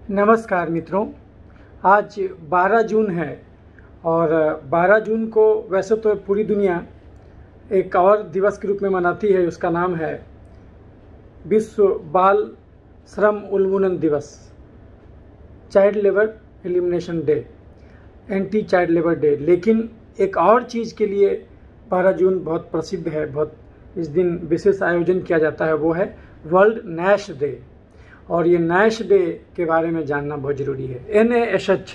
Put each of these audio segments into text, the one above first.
नमस्कार मित्रों, आज 12 जून है और 12 जून को वैसे तो पूरी दुनिया एक और दिवस के रूप में मनाती है। उसका नाम है विश्व बाल श्रम उन्मूलन दिवस, child labour elimination day, anti child labour day. लेकिन एक और चीज़ के लिए 12 जून बहुत प्रसिद्ध है, बहुत इस दिन विशेष आयोजन किया जाता है, वो है वर्ल्ड नैश डे। और ये नैश डे के बारे में जानना बहुत ज़रूरी है। NASH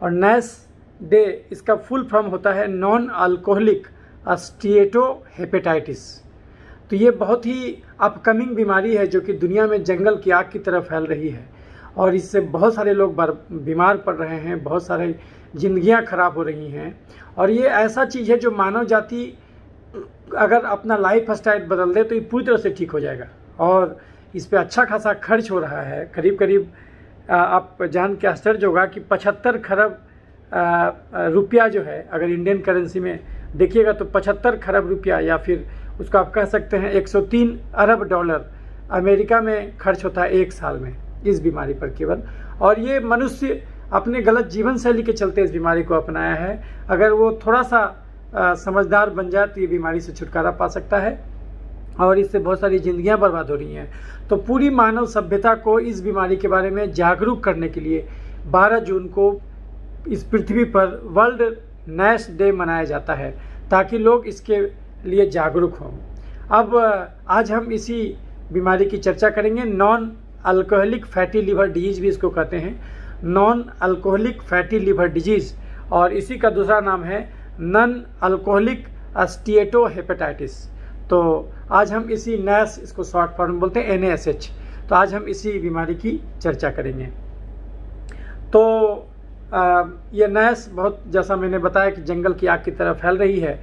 और नैश डे, इसका फुल फॉर्म होता है नॉन अल्कोहलिक स्टीएटोहेपेटाइटिस। तो ये बहुत ही अपकमिंग बीमारी है जो कि दुनिया में जंगल की आग की तरह फैल रही है और इससे बहुत सारे लोग बीमार पड़ रहे हैं, बहुत सारे जिंदगियां खराब हो रही हैं। और ये ऐसा चीज़ है जो मानव जाति अगर अपना लाइफ स्टाइल बदल दे तो ये पूरी तरह से ठीक हो जाएगा। और इस पे अच्छा खासा खर्च हो रहा है, करीब करीब आप जान के आश्चर्य होगा कि 75 खरब रुपया जो है, अगर इंडियन करेंसी में देखिएगा तो 75 खरब रुपया, या फिर उसको आप कह सकते हैं 103 अरब डॉलर अमेरिका में खर्च होता है एक साल में इस बीमारी पर केवल। और ये मनुष्य अपने गलत जीवन शैली के चलते इस बीमारी को अपनाया है। अगर वो थोड़ा सा समझदार बन जाए तो ये बीमारी से छुटकारा पा सकता है और इससे बहुत सारी जिंदगियां बर्बाद हो रही हैं। तो पूरी मानव सभ्यता को इस बीमारी के बारे में जागरूक करने के लिए 12 जून को इस पृथ्वी पर वर्ल्ड नैश डे मनाया जाता है ताकि लोग इसके लिए जागरूक हों। अब आज हम इसी बीमारी की चर्चा करेंगे। Non alcoholic fatty liver disease भी इसको कहते हैं, non alcoholic fatty liver disease, और इसी का दूसरा नाम है नॉन अल्कोहलिक स्टीएटोहेपेटाइटिस। तो आज हम इसी नैश, इसको शॉर्ट फॉर्म बोलते हैं NASH, तो आज हम इसी बीमारी की चर्चा करेंगे। तो ये नैश बहुत, जैसा मैंने बताया कि जंगल की आग की तरह फैल रही है,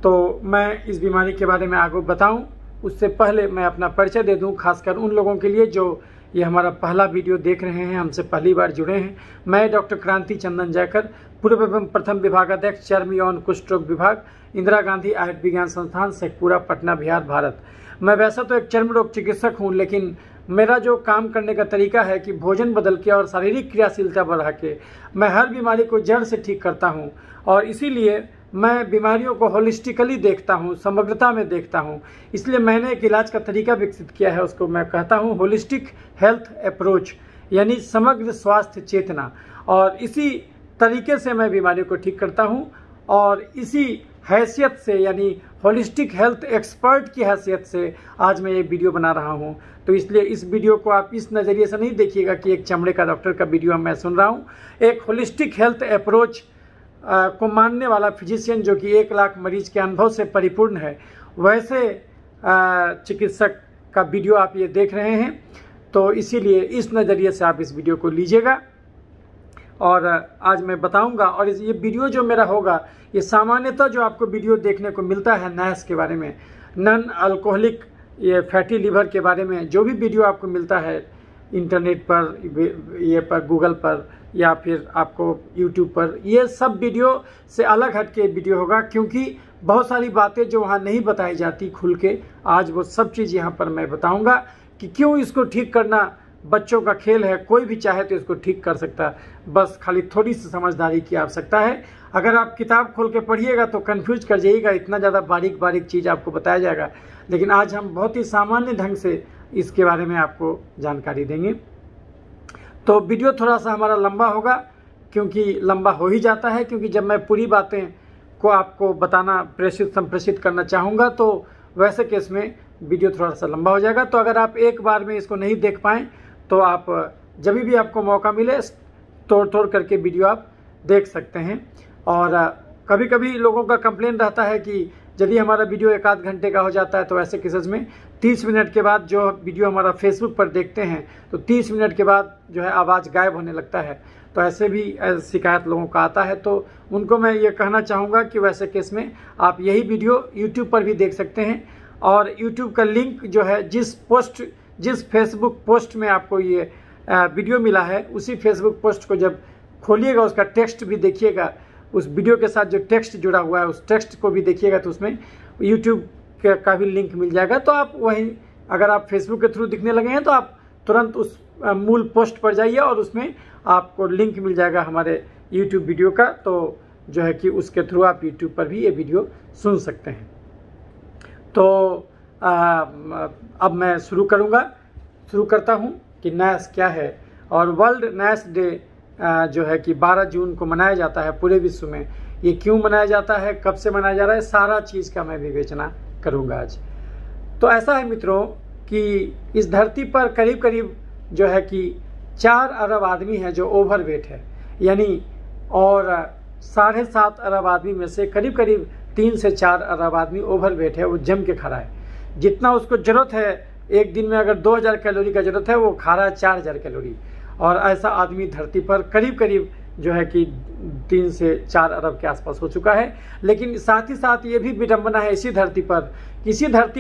तो मैं इस बीमारी के बारे में आगे बताऊं उससे पहले मैं अपना परिचय दे दूं, खासकर उन लोगों के लिए जो ये हमारा पहला वीडियो देख रहे हैं, हमसे पहली बार जुड़े हैं। मैं डॉक्टर क्रांति चंदन जयकर, पूर्व एवं प्रथम विभागाध्यक्ष, चर्म यौन कुष्ठ रोग विभाग, इंदिरा गांधी आयुर्विज्ञान संस्थान, शेखपुरा, पटना, बिहार, भारत। मैं वैसा तो एक चर्म रोग चिकित्सक हूं, लेकिन मेरा जो काम करने का तरीका है कि भोजन बदल के और शारीरिक क्रियाशीलता बढ़ा के मैं हर बीमारी को जड़ से ठीक करता हूं। और इसीलिए मैं बीमारियों को होलिस्टिकली देखता हूं, समग्रता में देखता हूं। इसलिए मैंने एक इलाज का तरीका विकसित किया है, उसको मैं कहता हूं होलिस्टिक हेल्थ अप्रोच, यानी समग्र स्वास्थ्य चेतना। और इसी तरीके से मैं बीमारियों को ठीक करता हूं और इसी हैसियत से, यानी होलिस्टिक हेल्थ एक्सपर्ट की हैसियत से आज मैं ये वीडियो बना रहा हूं। तो इसलिए इस वीडियो को आप इस नज़रिए से नहीं देखिएगा कि एक चमड़े का डॉक्टर का वीडियो मैं सुन रहा हूं। एक होलिस्टिक हेल्थ अप्रोच को मानने वाला फिजिशियन जो कि 1 लाख मरीज के अनुभव से परिपूर्ण है, वैसे चिकित्सक का वीडियो आप ये देख रहे हैं। तो इसीलिए इस नज़रिए से आप इस वीडियो को लीजिएगा और आज मैं बताऊंगा। और ये वीडियो जो मेरा होगा, ये सामान्यतः जो आपको वीडियो देखने को मिलता है नैश के बारे में, नॉन अल्कोहलिक ये फैटी लिवर के बारे में जो भी वीडियो आपको मिलता है इंटरनेट पर, ये पर गूगल पर या फिर आपको यूट्यूब पर, ये सब वीडियो से अलग हट के वीडियो होगा, क्योंकि बहुत सारी बातें जो वहाँ नहीं बताई जाती खुल के, आज वो सब चीज़ यहाँ पर मैं बताऊँगा कि क्यों इसको ठीक करना बच्चों का खेल है। कोई भी चाहे तो इसको ठीक कर सकता है, बस खाली थोड़ी सी समझदारी की आवश्यकता है। अगर आप किताब खोल के पढ़िएगा तो कंफ्यूज कर जाइएगा, इतना ज़्यादा बारीक बारीक चीज़ आपको बताया जाएगा। लेकिन आज हम बहुत ही सामान्य ढंग से इसके बारे में आपको जानकारी देंगे। तो वीडियो थोड़ा सा हमारा लंबा होगा, क्योंकि लंबा हो ही जाता है, क्योंकि जब मैं पूरी बातें को आपको बताना, संप्रेषित करना चाहूँगा तो वैसे केस में वीडियो थोड़ा सा लंबा हो जाएगा। तो अगर आप एक बार में इसको नहीं देख पाएँ तो आप जब भी आपको मौका मिले तोड़ तोड़ करके वीडियो आप देख सकते हैं। और कभी कभी लोगों का कंप्लेन रहता है कि यदि हमारा वीडियो 1 आध घंटे का हो जाता है तो ऐसे केसेस में 30 मिनट के बाद जो वीडियो हमारा फेसबुक पर देखते हैं तो 30 मिनट के बाद जो है आवाज़ गायब होने लगता है। तो ऐसे भी शिकायत लोगों का आता है, तो उनको मैं ये कहना चाहूँगा कि वैसे केस में आप यही वीडियो यूट्यूब पर भी देख सकते हैं। और यूट्यूब का लिंक जो है, जिस फेसबुक पोस्ट में आपको ये वीडियो मिला है, उसी फेसबुक पोस्ट को जब खोलिएगा उसका टेक्स्ट भी देखिएगा, उस वीडियो के साथ जो टेक्स्ट जुड़ा हुआ है उस टेक्स्ट को भी देखिएगा, तो उसमें यूट्यूब का भी लिंक मिल जाएगा। तो आप वहीं, अगर आप फेसबुक के थ्रू दिखने लगे हैं तो आप तुरंत उस मूल पोस्ट पर जाइए और उसमें आपको लिंक मिल जाएगा हमारे YouTube वीडियो का, तो जो है कि उसके थ्रू आप YouTube पर भी ये वीडियो सुन सकते हैं। तो अब मैं शुरू करता हूँ कि नैश क्या है। और वर्ल्ड नैश डे जो है कि 12 जून को मनाया जाता है पूरे विश्व में। ये क्यों मनाया जाता है, कब से मनाया जा रहा है, सारा चीज़ का मैं विवेचना करूँगा आज। तो ऐसा है मित्रों कि इस धरती पर करीब करीब जो है कि 4 अरब आदमी है जो ओवरवेट है, यानी और 7.5 अरब आदमी में से करीब करीब 3 से 4 अरब आदमी ओवरवेट है, वो जम के खा रहा है। जितना उसको ज़रूरत है, एक दिन में अगर 2000 कैलोरी का ज़रूरत है, वो खा रहा है 4000 कैलोरी। और ऐसा आदमी धरती पर करीब करीब जो है कि 3 से 4 अरब के आसपास हो चुका है। लेकिन साथ ही साथ ये भी विडंबना है इसी धरती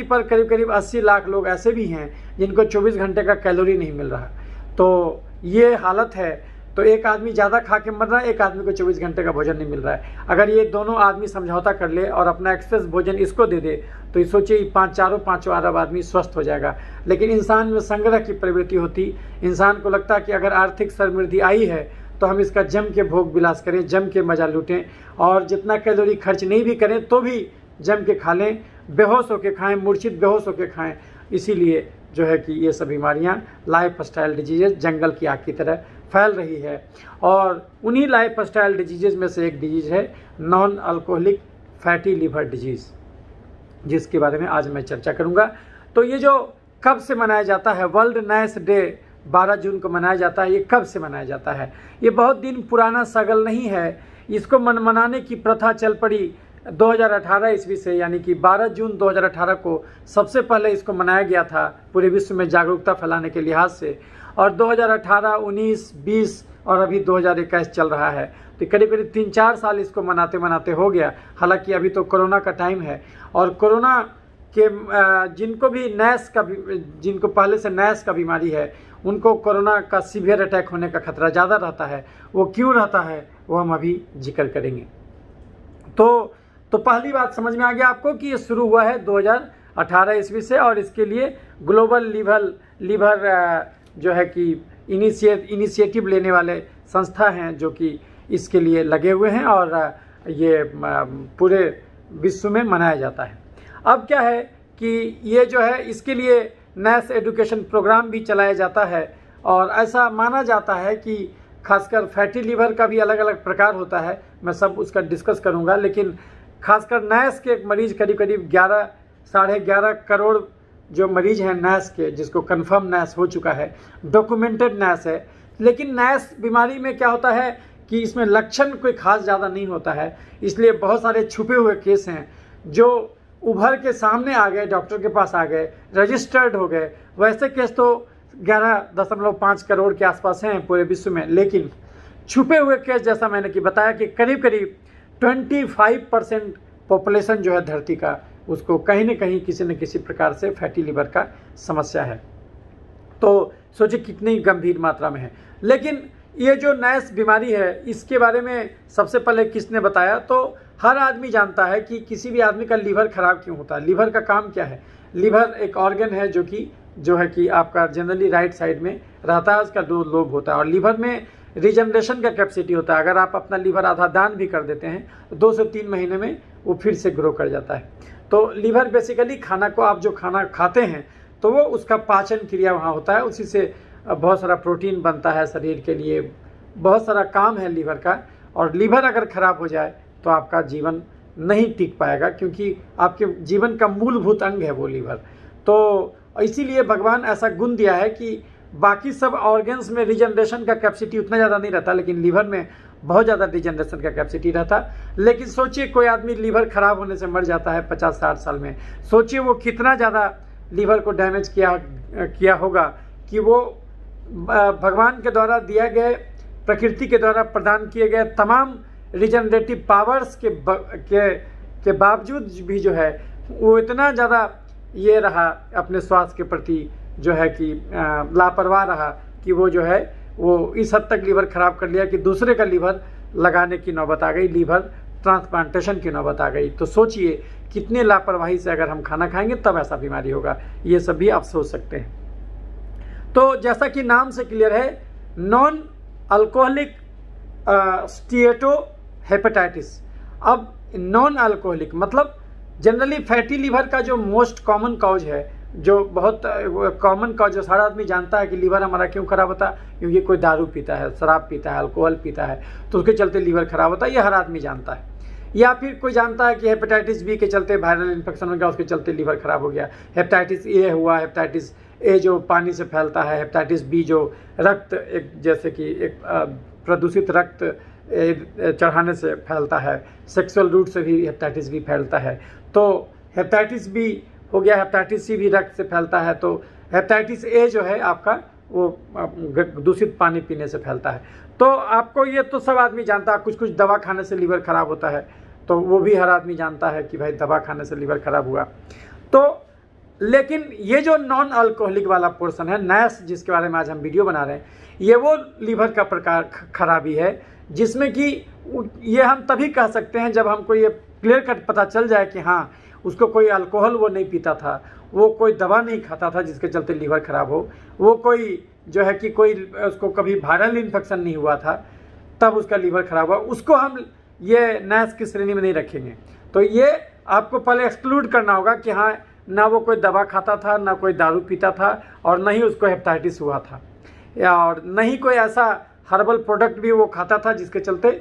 पर करीब करीब 80 लाख लोग ऐसे भी हैं जिनको 24 घंटे का कैलोरी नहीं मिल रहा। तो ये हालत है। तो एक आदमी ज़्यादा खा के मर रहा है, एक आदमी को 24 घंटे का भोजन नहीं मिल रहा है। अगर ये दोनों आदमी समझौता कर ले और अपना एक्सेस भोजन इसको दे दे तो ये सोचिए पाँचों अरब आदमी स्वस्थ हो जाएगा। लेकिन इंसान में संग्रह की प्रवृत्ति होती, इंसान को लगता है कि अगर आर्थिक समृद्धि आई है तो हम इसका जम के भोग विलास करें, जम के मजा लूटें, और जितना कैलोरी खर्च नहीं भी करें तो भी जम के खा लें, बेहोश होकर खाएं, मूर्छित बेहोश होकर खाएं। इसीलिए जो है कि ये सब बीमारियाँ, लाइफ स्टाइल डिजीजेज जंगल की आग की तरह फैल रही है। और उन्हीं लाइफ स्टाइल डिजीजेज में से एक डिजीज़ है non alcoholic fatty liver disease, जिसके बारे में आज मैं चर्चा करूंगा। तो ये जो कब से मनाया जाता है, वर्ल्ड नैश डे 12 जून को मनाया जाता है, ये कब से मनाया जाता है? ये बहुत दिन पुराना सगल नहीं है। इसको मनाने की प्रथा चल पड़ी 2018 ईस्वी से, यानी कि 12 जून 2018 को सबसे पहले इसको मनाया गया था पूरे विश्व में जागरूकता फैलाने के लिहाज से। और 2018, 19, 20 और अभी 2021 चल रहा है। तो करीब करीब 3-4 साल इसको मनाते मनाते हो गया। हालांकि अभी तो कोरोना का टाइम है, और कोरोना के जिनको पहले से नैश का बीमारी है, उनको कोरोना का सीवियर अटैक होने का खतरा ज़्यादा रहता है। वो क्यों रहता है वो हम अभी जिक्र करेंगे। तो पहली बात समझ में आ गया आपको कि ये शुरू हुआ है 2018 ईस्वी से, और इसके लिए ग्लोबल लीवर जो है कि इनिशिएटिव लेने वाले संस्था हैं जो कि इसके लिए लगे हुए हैं, और ये पूरे विश्व में मनाया जाता है। अब क्या है कि ये जो है इसके लिए नैश एजुकेशन प्रोग्राम भी चलाया जाता है, और ऐसा माना जाता है कि खासकर फैटी लीवर का भी अलग अलग प्रकार होता है, मैं सब उसका डिस्कस करूंगा। लेकिन खासकर नैश के मरीज करीब करीब 11-11.5 करोड़ जो मरीज हैं नैश के, जिसको कंफर्म नैश हो चुका है, डॉक्यूमेंटेड नैश है। लेकिन नैश बीमारी में क्या होता है कि इसमें लक्षण कोई खास ज़्यादा नहीं होता है, इसलिए बहुत सारे छुपे हुए केस हैं जो उभर के सामने आ गए, डॉक्टर के पास आ गए, रजिस्टर्ड हो गए। वैसे केस तो 11.5 करोड़ के आसपास हैं पूरे विश्व में। लेकिन छुपे हुए केस, जैसा मैंने कि बताया कि करीब करीब 25% पॉपुलेशन जो है धरती का, उसको कहीं न कहीं किसी न किसी प्रकार से फैटी लीवर का समस्या है। तो सोचिए कितनी गंभीर मात्रा में है। लेकिन ये जो नैश बीमारी है, इसके बारे में सबसे पहले किसने बताया? तो हर आदमी जानता है कि किसी भी आदमी का लीवर खराब क्यों होता है। लीवर का काम क्या है? लीवर एक ऑर्गन है जो है कि आपका जनरली राइट साइड में रहता है, उसका 2 लोब होता है, और लीवर में रिजनरेशन का कैपेसिटी होता है। अगर आप अपना लीवर आधा दान भी कर देते हैं तो 2 से 3 महीने में वो फिर से ग्रो कर जाता है। तो लीवर बेसिकली आप जो खाना खाते हैं तो वो उसका पाचन क्रिया वहाँ होता है, उसी से बहुत सारा प्रोटीन बनता है शरीर के लिए, बहुत सारा काम है लीवर का। और लीवर अगर खराब हो जाए तो आपका जीवन नहीं टिक पाएगा, क्योंकि आपके जीवन का मूलभूत अंग है वो लीवर। तो इसीलिए भगवान ऐसा गुण दिया है कि बाकी सब ऑर्गन्स में रिजनरेशन का कैपेसिटी उतना ज़्यादा नहीं रहता, लेकिन लीवर में बहुत ज़्यादा रिजनरेशन का कैपेसिटी रहता। लेकिन सोचिए कोई आदमी लीवर खराब होने से मर जाता है 50-60 साल में, सोचिए वो कितना ज़्यादा लीवर को डैमेज किया होगा कि वो भगवान के द्वारा दिया गए, प्रकृति के द्वारा प्रदान किए गए तमाम रिजनरेटिव पावर्स के बावजूद भी जो है वो इतना ज़्यादा ये रहा अपने स्वास्थ्य के प्रति, जो है कि लापरवाह रहा, कि वो जो है वो इस हद तक लीवर खराब कर लिया कि दूसरे का लीवर लगाने की नौबत आ गई, लीवर ट्रांसप्लांटेशन की नौबत आ गई। तो सोचिए कितने लापरवाही से अगर हम खाना खाएंगे तब ऐसा बीमारी होगा। ये सब भी आप सोच सकते हैं। तो जैसा कि नाम से क्लियर है, नॉन अल्कोहलिक स्टीएटोहेपेटाइटिस। अब नॉन अल्कोहलिक मतलब जनरली फैटी लीवर का जो मोस्ट कॉमन कॉज है, जो बहुत कॉमन कॉज जो सारा आदमी जानता है कि लीवर हमारा क्यों खराब होता है, क्योंकि कोई दारू पीता है, शराब पीता है, अल्कोहल पीता है, तो उसके चलते लीवर खराब होता है, ये हर आदमी जानता है। या फिर कोई जानता है कि हेपेटाइटिस बी के चलते वायरल इन्फेक्शन हो गया, उसके चलते लीवर खराब हो गया। हेपेटाइटिस ए हुआ, हेपेटाइटिस ए जो पानी से फैलता है, हेपेटाइटिस बी जो रक्त एक जैसे कि एक प्रदूषित रक्त चढ़ाने से फैलता है, सेक्सुअल रूट से भी हेपेटाइटिस बी फैलता है। तो हेपेटाइटिस बी हो गया, हेपेटाइटिस सी भी रक्त से फैलता है। तो हेपेटाइटिस ए जो है आपका वो दूषित पानी पीने से फैलता है। तो आपको ये तो सब आदमी जानता है, कुछ दवा खाने से लीवर खराब होता है, तो वो भी हर आदमी जानता है कि भाई दवा खाने से लीवर खराब हुआ। तो लेकिन ये जो नॉन अल्कोहलिक वाला पोर्शन है, नैश, जिसके बारे में आज हम वीडियो बना रहे हैं, ये वो लीवर का प्रकार खराबी है जिसमें कि ये हम तभी कह सकते हैं जब हमको ये क्लियर कट पता चल जाए कि हाँ उसको कोई अल्कोहल वो नहीं पीता था, वो कोई दवा नहीं खाता था जिसके चलते लीवर खराब हो, वो कोई जो है कि कोई उसको कभी वायरल इन्फेक्शन नहीं हुआ था तब उसका लीवर खराब हुआ, उसको हम ये नैश की श्रेणी में नहीं रखेंगे। तो ये आपको पहले एक्सक्लूड करना होगा कि हाँ ना वो कोई दवा खाता था, ना कोई दारू पीता था, और ना ही उसको हेपेटाइटिस हुआ था, और न ही कोई ऐसा हर्बल प्रोडक्ट भी वो खाता था जिसके चलते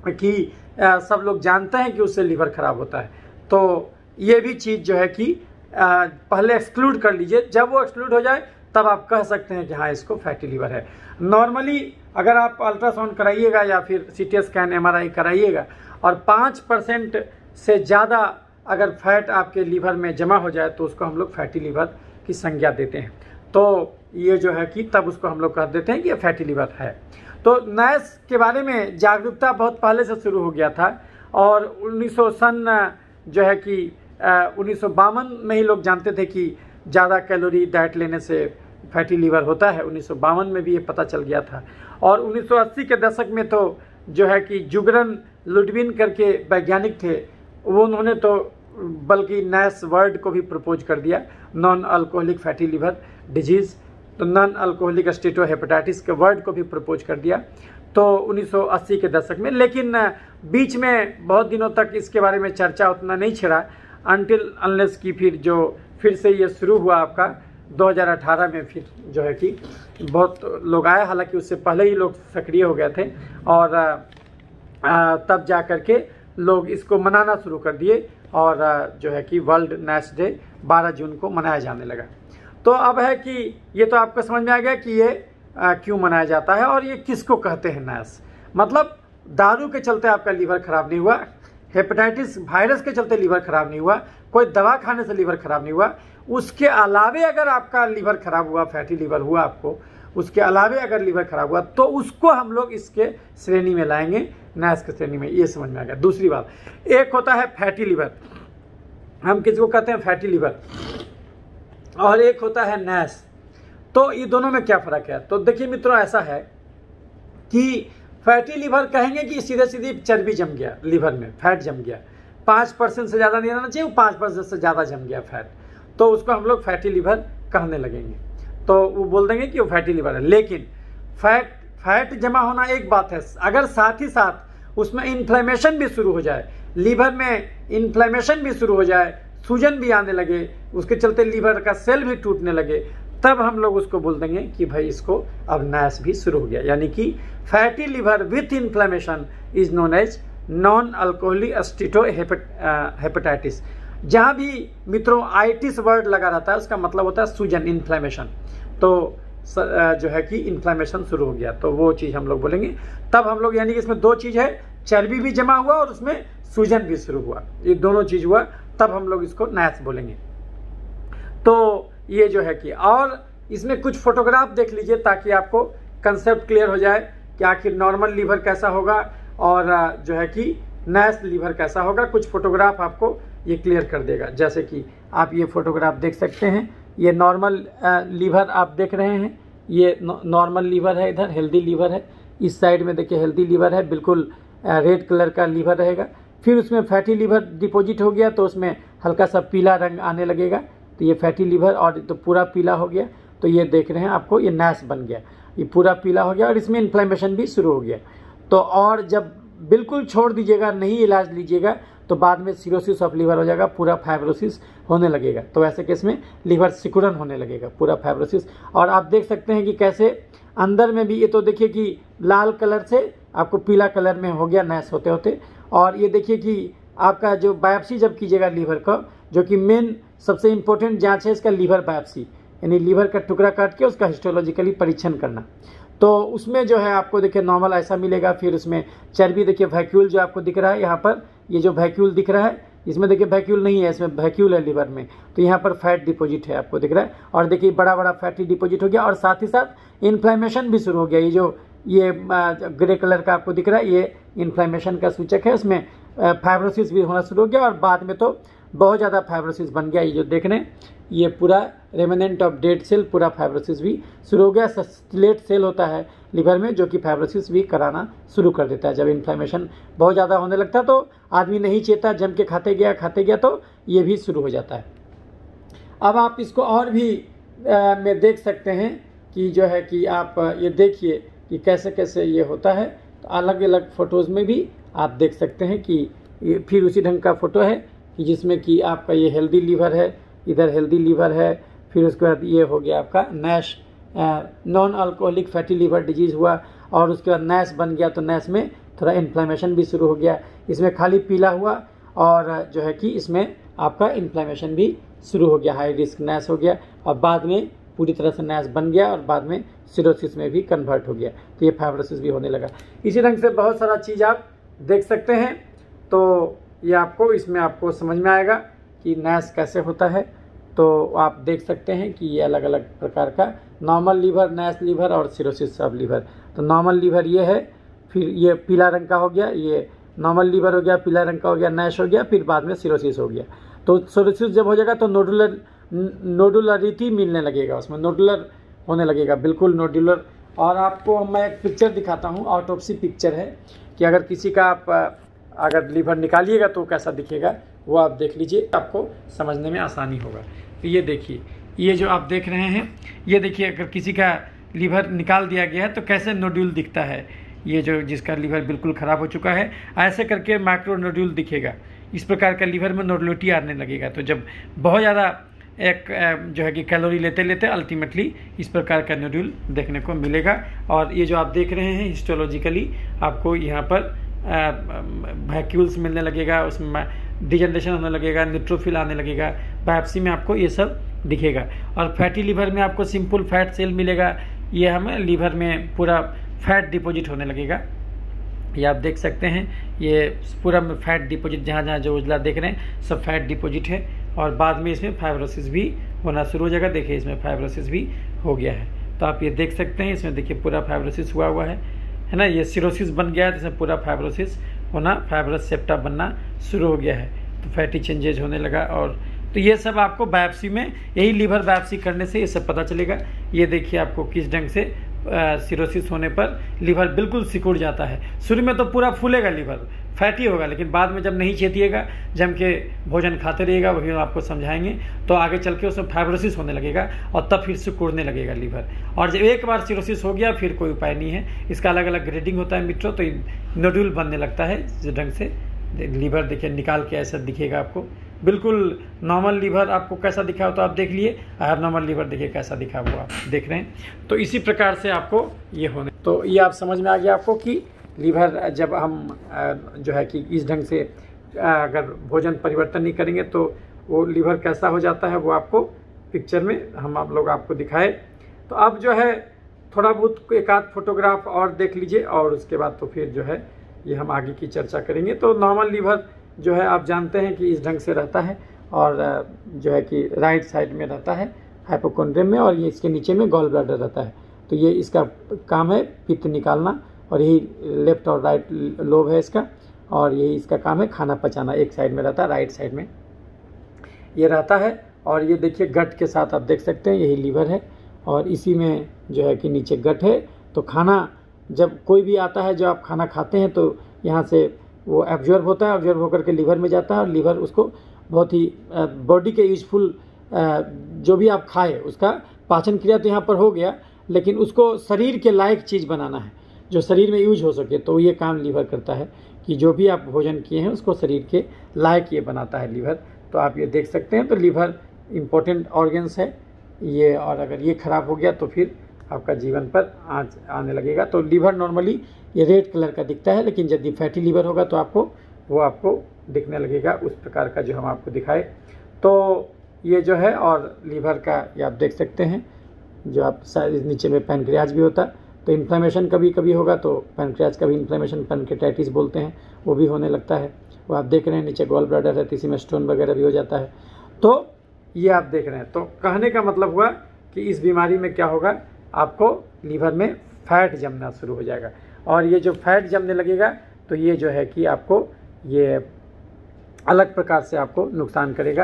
कि सब लोग जानते हैं कि उससे लीवर खराब होता है। तो ये भी चीज़ जो है कि पहले एक्सक्लूड कर लीजिए, जब वो एक्सक्लूड हो जाए तब आप कह सकते हैं कि हाँ इसको फैटी लीवर है। नॉर्मली अगर आप अल्ट्रासाउंड कराइएगा या फिर CT स्कैन MRI कराइएगा और 5% से ज़्यादा अगर फैट आपके लीवर में जमा हो जाए तो उसको हम लोग फैटी लीवर की संज्ञा देते हैं। तो ये जो है कि तब उसको हम लोग कह देते हैं कि ये फैटी लीवर है। तो नैश के बारे में जागरूकता बहुत पहले से शुरू हो गया था, और 1952 जो है कि 1952 में ही लोग जानते थे कि ज़्यादा कैलोरी डाइट लेने से फैटी लीवर होता है। 1952 में भी ये पता चल गया था। और 1980 के दशक में तो जो है कि जुगरन लुडविन करके वैज्ञानिक थे, वो उन्होंने तो बल्कि नैश वर्ड को भी प्रपोज कर दिया, non alcoholic fatty liver disease, तो नॉन अल्कोहलिक स्टीएटोहेपेटाइटिस के वर्ड को भी प्रपोज कर दिया तो 1980 के दशक में। लेकिन बीच में बहुत दिनों तक इसके बारे में चर्चा उतना नहीं छिड़ा, अनटिल अनलेस की फिर से ये शुरू हुआ आपका 2018 में, फिर जो है कि बहुत लोग आए, हालांकि उससे पहले ही लोग सक्रिय हो गए थे, और तब जा कर के लोग इसको मनाना शुरू कर दिए, और जो है कि वर्ल्ड नैश डे 12 जून को मनाया जाने लगा। तो अब है कि ये तो आपको समझ में आ गया कि ये क्यों मनाया जाता है और ये किसको कहते हैं नैश। मतलब दारू के चलते आपका लीवर खराब नहीं हुआ, हेपेटाइटिस वायरस के चलते लीवर खराब नहीं हुआ, कोई दवा खाने से लीवर खराब नहीं हुआ, उसके अलावे अगर आपका लीवर खराब हुआ, फैटी लीवर हुआ आपको, उसके अलावे अगर लीवर खराब हुआ तो उसको हम लोग इसके श्रेणी में लाएंगे, नैश की श्रेणी में। ये समझ में आ गया। दूसरी बात, एक होता है फैटी लीवर, हम किसको कहते हैं फैटी लीवर, और एक होता है नैश। तो ये दोनों में क्या फ़र्क है? तो देखिए मित्रों, ऐसा है कि फैटी लीवर कहेंगे कि सीधे सीधी चर्बी जम गया लीवर में, फैट जम गया, 5% से ज़्यादा नहीं रहना चाहिए, 5% से ज़्यादा जम गया फैट, तो उसको हम लोग फैटी लीवर कहने लगेंगे। तो वो बोल देंगे कि वो फैटी लीवर है। लेकिन फैट जमा होना एक बात है, अगर साथ ही साथ उसमें इन्फ्लेमेशन भी शुरू हो जाए, लीवर में इन्फ्लेमेशन भी शुरू हो जाए, सूजन भी आने लगे, उसके चलते लीवर का सेल भी टूटने लगे, तब हम लोग उसको बोल देंगे कि भाई इसको अब नैश भी शुरू हो गया। यानी कि fatty liver with inflammation is known as non alcoholic steatohepatitis. जहाँ भी मित्रों आइटिस वर्ड लगा रहता है उसका मतलब होता है सूजन, इन्फ्लेमेशन। तो जो है कि इन्फ्लेमेशन शुरू हो गया तो वो चीज़ हम लोग बोलेंगे। तब हम लोग, यानी कि इसमें दो चीज़ है, चर्बी भी जमा हुआ और उसमें सूजन भी शुरू हुआ, ये दोनों चीज़ हुआ, तब हम लोग इसको नैश बोलेंगे। तो ये जो है कि, और इसमें कुछ फोटोग्राफ देख लीजिए ताकि आपको कंसेप्ट क्लियर हो जाए कि आखिर नॉर्मल लीवर कैसा होगा और जो है कि नैश लीवर कैसा होगा। कुछ फोटोग्राफ आपको ये क्लियर कर देगा। जैसे कि आप ये फोटोग्राफ देख सकते हैं, ये नॉर्मल लीवर आप देख रहे हैं, ये नॉर्मल लीवर है, इधर हेल्दी लीवर है, इस साइड में देखिए हेल्दी लीवर है, बिल्कुल रेड कलर का लीवर रहेगा। फिर उसमें फैटी लीवर डिपॉजिट हो गया तो उसमें हल्का सा पीला रंग आने लगेगा, तो ये फैटी लीवर, और तो पूरा पीला हो गया तो ये देख रहे हैं आपको ये नैश बन गया, ये पूरा पीला हो गया और इसमें इन्फ्लेमेशन भी शुरू हो गया। तो और जब बिल्कुल छोड़ दीजिएगा, नहीं इलाज लीजिएगा, तो बाद में सिरोसिस ऑफ लीवर हो जाएगा, पूरा फाइब्रोसिस होने लगेगा। तो ऐसे केस में लीवर सिकुड़न होने लगेगा, पूरा फाइब्रोसिस। और आप देख सकते हैं कि कैसे अंदर में भी, ये तो देखिए कि लाल कलर से आपको पीला कलर में हो गया नैश होते होते। और ये देखिए कि आपका जो बायोप्सी जब कीजिएगा लीवर का, जो कि मेन सबसे इम्पोर्टेंट जांच है इसका लीवर बायोप्सी, यानी लीवर का टुकड़ा काट के उसका हिस्टोलॉजिकली परीक्षण करना। तो उसमें जो है आपको देखिए नॉर्मल ऐसा मिलेगा। फिर उसमें चर्बी देखिए, वैक्यूल जो आपको दिख रहा है यहाँ पर, ये जो वैक्यूल दिख रहा है, इसमें देखिए वैक्यूल नहीं है, इसमें वैक्यूल है लीवर में। तो यहाँ पर फैट डिपॉजिट है आपको दिख रहा है, और देखिए बड़ा बड़ा फैटी डिपॉजिट हो गया, और साथ ही साथ इन्फ्लेमेशन भी शुरू हो गया। ये जो ये ग्रे कलर का आपको दिख रहा है, ये इन्फ्लेमेशन का सूचक है। इसमें फाइब्रोसिस भी होना शुरू हो गया, और बाद में तो बहुत ज़्यादा फाइब्रोसिस बन गया। ये जो देख रहे हैं, ये पूरा रेमिनेंट ऑफ डेड सेल, पूरा फाइब्रोसिस भी शुरू हो गया। सस्टिलेट सेल होता है लीवर में, जो कि फाइब्रोसिस भी कराना शुरू कर देता है। जब इन्फ्लेमेशन बहुत ज़्यादा होने लगता है तो आदमी नहीं चेता, जम के खाते गया तो ये भी शुरू हो जाता है। अब आप इसको और भी में देख सकते हैं कि जो है कि आप ये देखिए कि कैसे कैसे ये होता है। तो अलग अलग फ़ोटोज़ में भी आप देख सकते हैं कि ये फिर उसी ढंग का फ़ोटो है कि जिसमें कि आपका ये हेल्दी लीवर है, इधर हेल्दी लीवर है। फिर उसके बाद ये हो गया आपका NASH, non alcoholic fatty liver disease हुआ, और उसके बाद नैश बन गया। तो नैश में थोड़ा इन्फ्लेमेशन भी शुरू हो गया, इसमें खाली पीला हुआ, और जो है कि इसमें आपका इन्फ्लेमेशन भी शुरू हो गया, हाई रिस्क नैश हो गया, और बाद में पूरी तरह से नैश बन गया, और बाद में सिरोसिस में भी कन्वर्ट हो गया। तो ये फाइब्रोसिस भी होने लगा। इसी ढंग से बहुत सारा चीज़ आप देख सकते हैं। तो ये आपको इसमें आपको समझ में आएगा कि नैश कैसे होता है। तो आप देख सकते हैं कि ये अलग अलग प्रकार का नॉर्मल लीवर, नैश लीवर और सिरोसिस ऑफ लीवर। तो नॉर्मल लीवर ये है, फिर ये पीला रंग का हो गया, ये नॉर्मल लीवर हो गया, पीला रंग का हो गया, नैश हो गया, फिर बाद में सिरोसिस हो गया। तो सिरोसिस जब हो जाएगा तो नोडुलरिटी मिलने लगेगा, उसमें नोडुलर होने लगेगा, बिल्कुल नोडुलर। और आपको मैं एक पिक्चर दिखाता हूँ, ऑटोप्सी पिक्चर है, कि अगर किसी का आप अगर लीवर निकालिएगा तो कैसा दिखेगा, वो आप देख लीजिए, आपको समझने में आसानी होगा। तो ये देखिए, ये जो आप देख रहे हैं, ये देखिए अगर किसी का लीवर निकाल दिया गया है तो कैसे नोड्यूल दिखता है। ये जो जिसका लीवर बिल्कुल ख़राब हो चुका है, ऐसे करके माइक्रो नोड्यूल दिखेगा। इस प्रकार का लीवर में नोडुलिटी आने लगेगा। तो जब बहुत ज़्यादा एक जो है कि कैलोरी लेते लेते अल्टीमेटली इस प्रकार का नोड्यूल देखने को मिलेगा। और ये जो आप देख रहे हैं हिस्टोलॉजिकली, आपको यहाँ पर वैक्यूल्स मिलने लगेगा, उसमें डिजनरेशन होने लगेगा, न्यूट्रोफिल आने लगेगा, बायोप्सी में आपको ये सब दिखेगा। और फैटी लीवर में आपको सिंपल फैट सेल मिलेगा, ये हमें लीवर में पूरा फैट डिपॉजिट होने लगेगा। ये आप देख सकते हैं, ये पूरा फैट डिपॉजिट, जहाँ जहाँ जो उजला देख रहे हैं सब फैट डिपॉजिट है। और बाद में इसमें फाइब्रोसिस भी होना शुरू हो जाएगा। देखिए इसमें फाइब्रोसिस भी हो गया है। तो आप ये देख सकते हैं, इसमें देखिए पूरा फाइब्रोसिस हुआ है ना। ये सिरोसिस बन गया है, जिसमें पूरा फाइब्रोसिस होना, फाइब्रस सेप्टा बनना शुरू हो गया है। तो फैटी चेंजेज होने लगा। और तो ये सब आपको बायोप्सी में, यही लीवर बायोप्सी करने से ये सब पता चलेगा। ये देखिए आपको किस ढंग से सिरोसिस होने पर लीवर बिल्कुल सिकुड़ जाता है। शुरू में तो पूरा फूलेगा लीवर, फैटी होगा, लेकिन बाद में जब नहीं चेतिएगा, जम के भोजन खाते रहिएगा, वही आपको समझाएंगे, तो आगे चल के उसमें फाइब्रोसिस होने लगेगा और तब फिर सिकुड़ने लगेगा लीवर। और जब एक बार सिरोसिस हो गया फिर कोई उपाय नहीं है। इसका अलग अलग ग्रेडिंग होता है मित्रों। तो नोड्यूल बनने लगता है जिस ढंग से लीवर देखिए निकाल के ऐसा दिखेगा आपको। बिल्कुल नॉर्मल लीवर आपको कैसा दिखा हो तो आप देख लिए, आप नॉर्मल लीवर देखिए कैसा दिखा हुआ आप देख रहे हैं। तो इसी प्रकार से आपको ये होने, तो ये आप समझ में आ गया आपको कि लीवर जब हम जो है कि इस ढंग से अगर भोजन परिवर्तन नहीं करेंगे तो वो लीवर कैसा हो जाता है, वो आपको पिक्चर में हम आप लोग आपको दिखाए। तो अब जो है थोड़ा बहुत एक आध फोटोग्राफ और देख लीजिए, और उसके बाद तो फिर जो है ये हम आगे की चर्चा करेंगे। तो नॉर्मल लीवर जो है आप जानते हैं कि इस ढंग से रहता है, और जो है कि राइट साइड में रहता है हाइपोकोंड्रियम में, और ये इसके नीचे में गॉल ब्लैडर रहता है। तो ये इसका काम है पित्त निकालना, और यही लेफ्ट और राइट लोब है इसका, और यही इसका काम है खाना पचाना। एक साइड में रहता है, राइट साइड में ये रहता है। और ये देखिए गट के साथ आप देख सकते हैं, यही लीवर है, और इसी में जो है कि नीचे गट है। तो खाना जब कोई भी आता है, जो आप खाना खाते हैं, तो यहाँ से वो एब्जॉर्ब होता है, एब्जॉर्ब होकर के लीवर में जाता है, और लीवर उसको बहुत ही बॉडी के यूजफुल जो भी आप खाए उसका पाचन क्रिया तो यहाँ पर हो गया, लेकिन उसको शरीर के लायक चीज़ बनाना है जो शरीर में यूज हो सके, तो ये काम लीवर करता है कि जो भी आप भोजन किए हैं उसको शरीर के लायक ये बनाता है लीवर। तो आप ये देख सकते हैं, तो लीवर इम्पोर्टेंट ऑर्गन्स है ये, और अगर ये खराब हो गया तो फिर आपका जीवन पर आँच आने लगेगा। तो लीवर नॉर्मली ये रेड कलर का दिखता है, लेकिन यदि फैटी लीवर होगा तो आपको दिखने लगेगा उस प्रकार का जो हम आपको दिखाए। तो ये जो है, और लीवर का ये आप देख सकते हैं, जो आप शायद नीचे में पैनक्रियाज भी होता है, तो इन्फ्लेमेशन कभी कभी होगा तो पैनक्रियाज का भी इन्फ्लेमेशन, पैनक्रियाटाइटिस बोलते हैं, वो भी होने लगता है। वो आप देख रहे हैं नीचे गॉल ब्लैडर है, इसी में स्टोन वगैरह भी हो जाता है। तो ये आप देख रहे हैं, तो कहने का मतलब हुआ कि इस बीमारी में क्या होगा, आपको लीवर में फैट जमना शुरू हो जाएगा, और ये जो फैट जमने लगेगा तो ये जो है कि आपको ये अलग प्रकार से आपको नुकसान करेगा।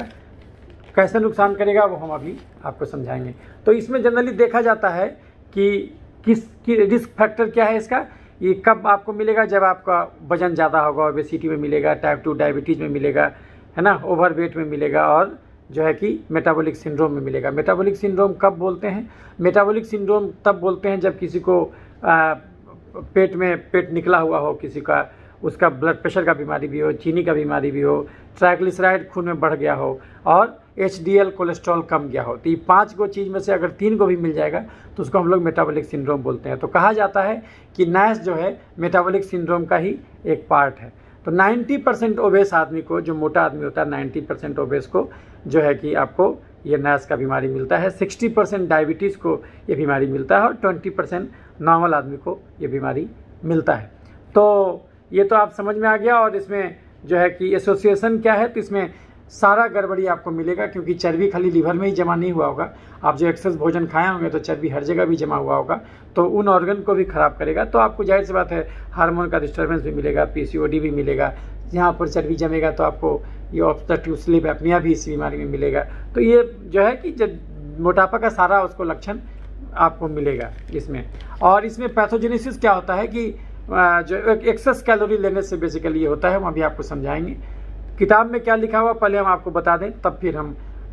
कैसे नुकसान करेगा वो हम अभी आपको समझाएंगे। तो इसमें जनरली देखा जाता है कि किसकी रिस्क फैक्टर क्या है इसका, ये कब आपको मिलेगा, जब आपका वजन ज़्यादा होगा, ओबेसिटी में मिलेगा, टाइप 2 डायबिटीज़ में मिलेगा, है ना, ओवरवेट में मिलेगा, और जो है कि मेटाबॉलिक सिंड्रोम में मिलेगा। मेटाबॉलिक सिंड्रोम कब बोलते हैं, मेटाबॉलिक सिंड्रोम तब बोलते हैं जब किसी को पेट निकला हुआ हो, किसी का उसका ब्लड प्रेशर का बीमारी भी हो, चीनी का बीमारी भी हो, ट्राइग्लिसराइड खून में बढ़ गया हो, और HDL कोलेस्ट्रॉल कम गया हो। तो ये 5 गो चीज़ में से अगर 3 को भी मिल जाएगा तो उसको हम लोग मेटाबॉलिक सिंड्रोम बोलते हैं। तो कहा जाता है कि NASH जो है मेटाबॉलिक सिंड्रोम का ही एक पार्ट है। तो 90% ओबेस आदमी को, जो मोटा आदमी होता है, 90% ओबेस को जो है कि आपको ये NASH का बीमारी मिलता है। 60% डायबिटीज़ को ये बीमारी मिलता है, और 20% नॉर्मल आदमी को ये बीमारी मिलता है। तो ये तो आप समझ में आ गया। और इसमें जो है कि एसोसिएशन क्या है, तो इसमें सारा गड़बड़ी आपको मिलेगा, क्योंकि चर्बी खाली लीवर में ही जमा नहीं हुआ होगा, आप जो एक्सेस भोजन खाए होंगे तो चर्बी हर जगह भी जमा हुआ होगा, तो उन ऑर्गन को भी खराब करेगा। तो आपको जाहिर सी बात है हार्मोन का डिस्टर्बेंस भी मिलेगा, PCOD भी मिलेगा, यहाँ पर चर्बी जमेगा तो आपको ये ऑब्स्ट्रक्टिव स्लीप एपनिया भी इस बीमारी में मिलेगा। तो ये जो है कि जब मोटापा का सारा उसको लक्षण आपको मिलेगा इसमें। और इसमें पैथोजेनेसिस क्या होता है कि जो एक्सेस कैलोरी लेने से बेसिकली ये होता है, हम अभी आपको समझाएंगे। किताब में क्या लिखा हुआ पहले हम आपको बता दें, तब फिर